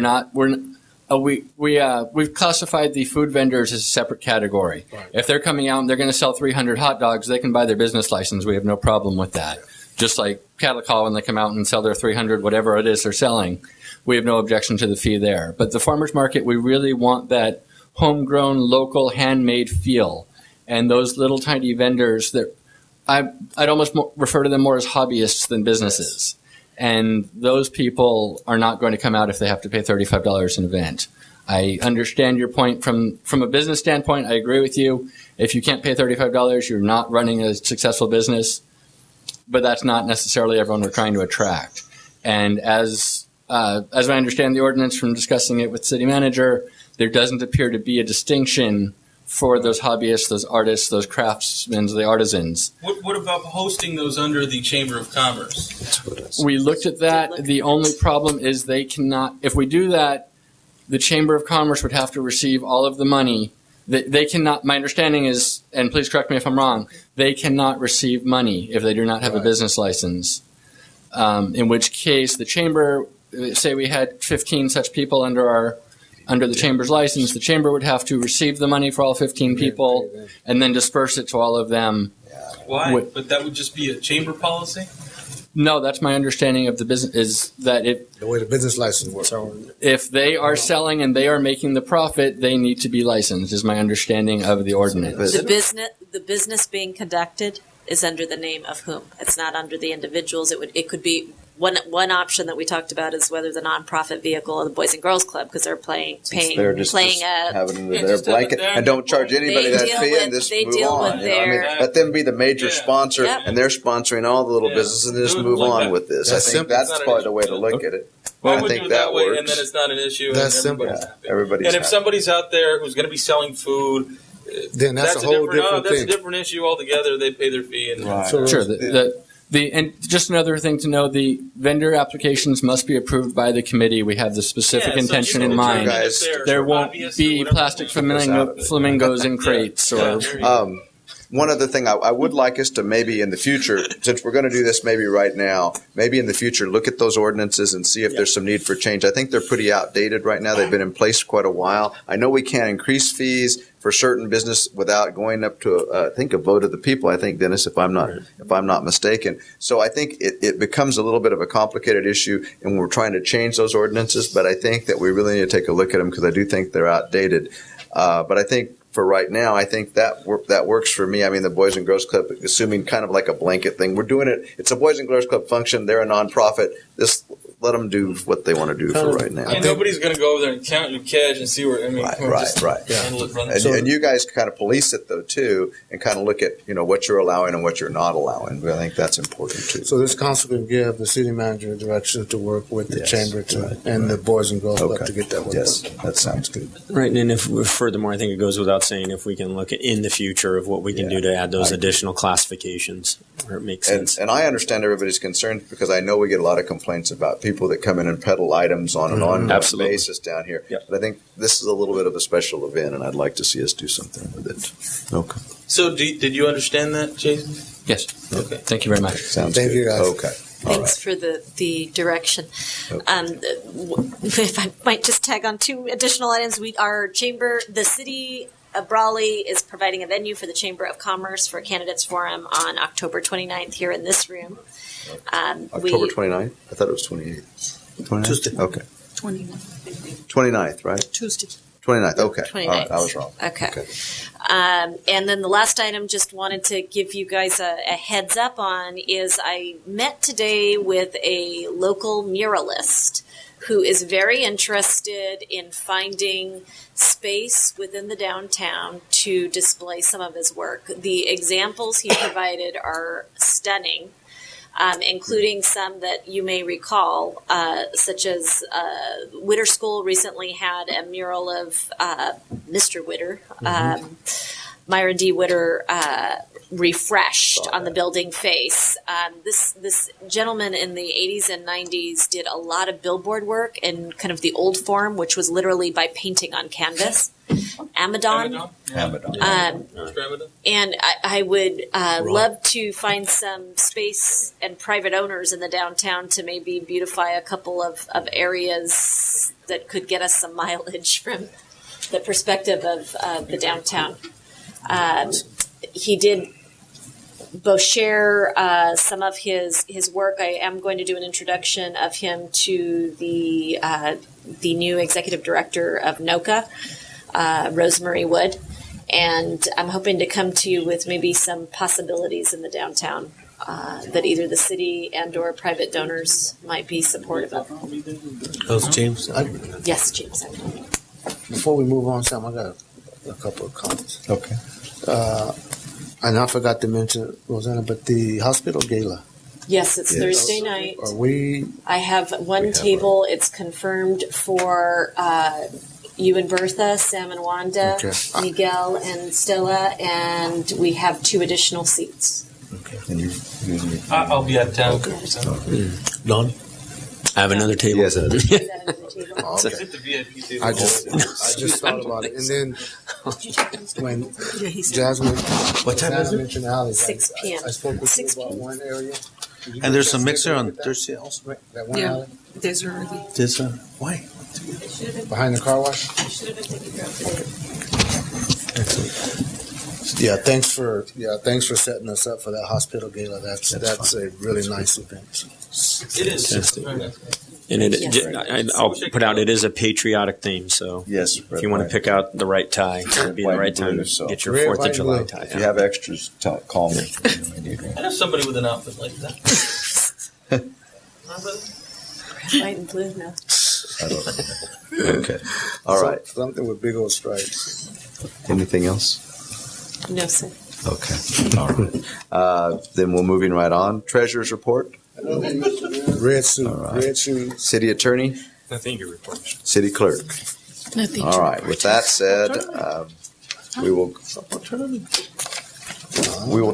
classified the food vendors as a separate category. Right. If they're coming out and they're going to sell 300 hot dogs, they can buy their business license. We have no problem with that. Just like cattle call when they come out and sell their 300, whatever it is they're selling, we have no objection to the fee there. But the farmers market, we really want that homegrown, local, handmade feel. And those little tiny vendors, I'd almost refer to them more as hobbyists than businesses. And those people are not going to come out if they have to pay $35 an event. I understand your point from a business standpoint. I agree with you. If you can't pay $35, you're not running a successful business. But that's not necessarily everyone we're trying to attract. And as I understand the ordinance from discussing it with city manager, there doesn't appear to be a distinction for those hobbyists, those artists, those craftsmen, the artisans. What about hosting those under the Chamber of Commerce? We looked at that. The only problem is they cannot, if we do that, the Chamber of Commerce would have to receive all of the money. They cannot, my understanding is, and please correct me if I'm wrong, they cannot receive money if they do not have a business license. In which case, the Chamber, say we had 15 such people under the Chamber's license, the Chamber would have to receive the money for all 15 people and then disperse it to all of them. Why? But that would just be a Chamber policy? No, that's my understanding of the business, is that the way the business license works. If they are selling and they are making the profit, they need to be licensed, is my understanding of the ordinance. The business being conducted is under the name of whom? It's not under the individuals. It could be one option that we talked about is whether the nonprofit vehicle or the Boys and Girls Club, because they're playing have it under their blanket and don't charge anybody that fee and just move on. Let them be the major sponsor, and they're sponsoring all the little businesses, and just move on with this. I think that's probably the way to look at it. I think do that way, works. and then it's not an issue. That's and everybody's happy. Everybody's and if happy. somebody's out there who's going to be selling food, then that's a whole different thing. That's a different issue altogether. They pay their fee. And Sure. And just another thing to know, the vendor applications must be approved by the committee. We have the specific intention in mind. There won't be plastic flamingos in crates. one other thing I would like us to maybe in the future, since we're going to do this maybe right now, maybe in the future look at those ordinances and see if there's some need for change. I think they're pretty outdated right now. They've been in place quite a while. I know we can't increase fees for certain business without going up to I think a vote of the people. I think, Dennis, if I'm not mistaken. So I think it becomes a little bit of a complicated issue, and we're trying to change those ordinances. But I think that we really need to take a look at them because I do think they're outdated. But I think for right now, I think that works for me. I mean, the Boys and Girls Club, assuming kind of like a blanket thing, we're doing it. It's a Boys and Girls Club function. They're a nonprofit. Let them do what they want to do for right now. And nobody's going to go over there and count your cash and see where. I mean, right. And you guys kind of police it though too, and kind of look at what you're allowing and what you're not allowing. But I think that's important too. So this council can give the city manager direction to work with the chamber and the Boys and Girls Club to get that work. Yes, that sounds good. Right, and if furthermore, I think it goes without saying if we can look at in the future of what we can do to add those additional classifications where it makes sense. And I understand everybody's concerns because I know we get a lot of complaints about people that come in and peddle items on an ongoing basis down here. Yep. But I think this is a little bit of a special event, and I'd like to see us do something with it. Okay. So did you understand that, Jason? Yes. Okay. Thank you very much. Thank you, guys. Okay. Thanks for the direction. If I might just tag on two additional items, our chamber, the city of Brawley is providing a venue for the Chamber of Commerce for Candidates Forum on October 29th here in this room. October 29th? I thought it was 28th. 29th? Tuesday. Okay. 29th, right? Tuesday. 29th, okay. 29th. All right, I was wrong. Okay. And then the last item, just wanted to give you guys a heads up on, is I met today with a local muralist who is very interested in finding space within the downtown to display some of his work. The examples he provided are stunning. Including some that you may recall, such as Witter School recently had a mural of Mr. Witter, Myron D. Witter, refreshed on the building face. This gentleman in the 80s and 90s did a lot of billboard work in kind of the old form, which was literally by painting on canvas. Amadon. And I would love to find some space and private owners in the downtown to maybe beautify a couple of areas that could get us some mileage from the perspective of the downtown. He did both share some of his work. I am going to do an introduction of him to the new executive director of NOCA, Rosemary Wood, and I'm hoping to come to you with maybe some possibilities in the downtown that either the city and or private donors might be supportive of. That was James. Yes, James. Before we move on, Sam, I got a couple of comments. Okay. And I forgot to mention, Rosanna, but the hospital gala. Yes, it's Thursday night. I have one table. It's confirmed for you and Bertha, Sam and Wanda, Miguel and Stella, and we have 2 additional seats. Okay. And I'll be out of town. Don? I have another table. Yes, I just thought about it, and then when Jasmine, mentioned Alice, 6 p.m. I spoke with you about one area. And there's a mixer on Thursday also. That one alley There's early. This why? behind the car wash. Yeah, thanks for setting us up for that hospital gala. That's a really nice event. It is. And I'll put out, it is a patriotic theme, so yes, if you want to pick out the right tie, it would be the right time to get your 4th of July tie. If you have extras, call me. I know somebody with an outfit like that. White and blue, no. I don't know. Okay. All right. Something with big old stripes. Anything else? No, sir. Okay. All right. Then we're moving right on. Treasurer's report. Red suit. All right. Red shoes. City attorney. Nothing to report. City clerk. Nothing. All right. With that said, we will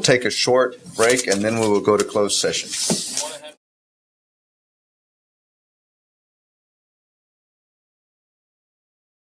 take a short break and then we will go to closed session.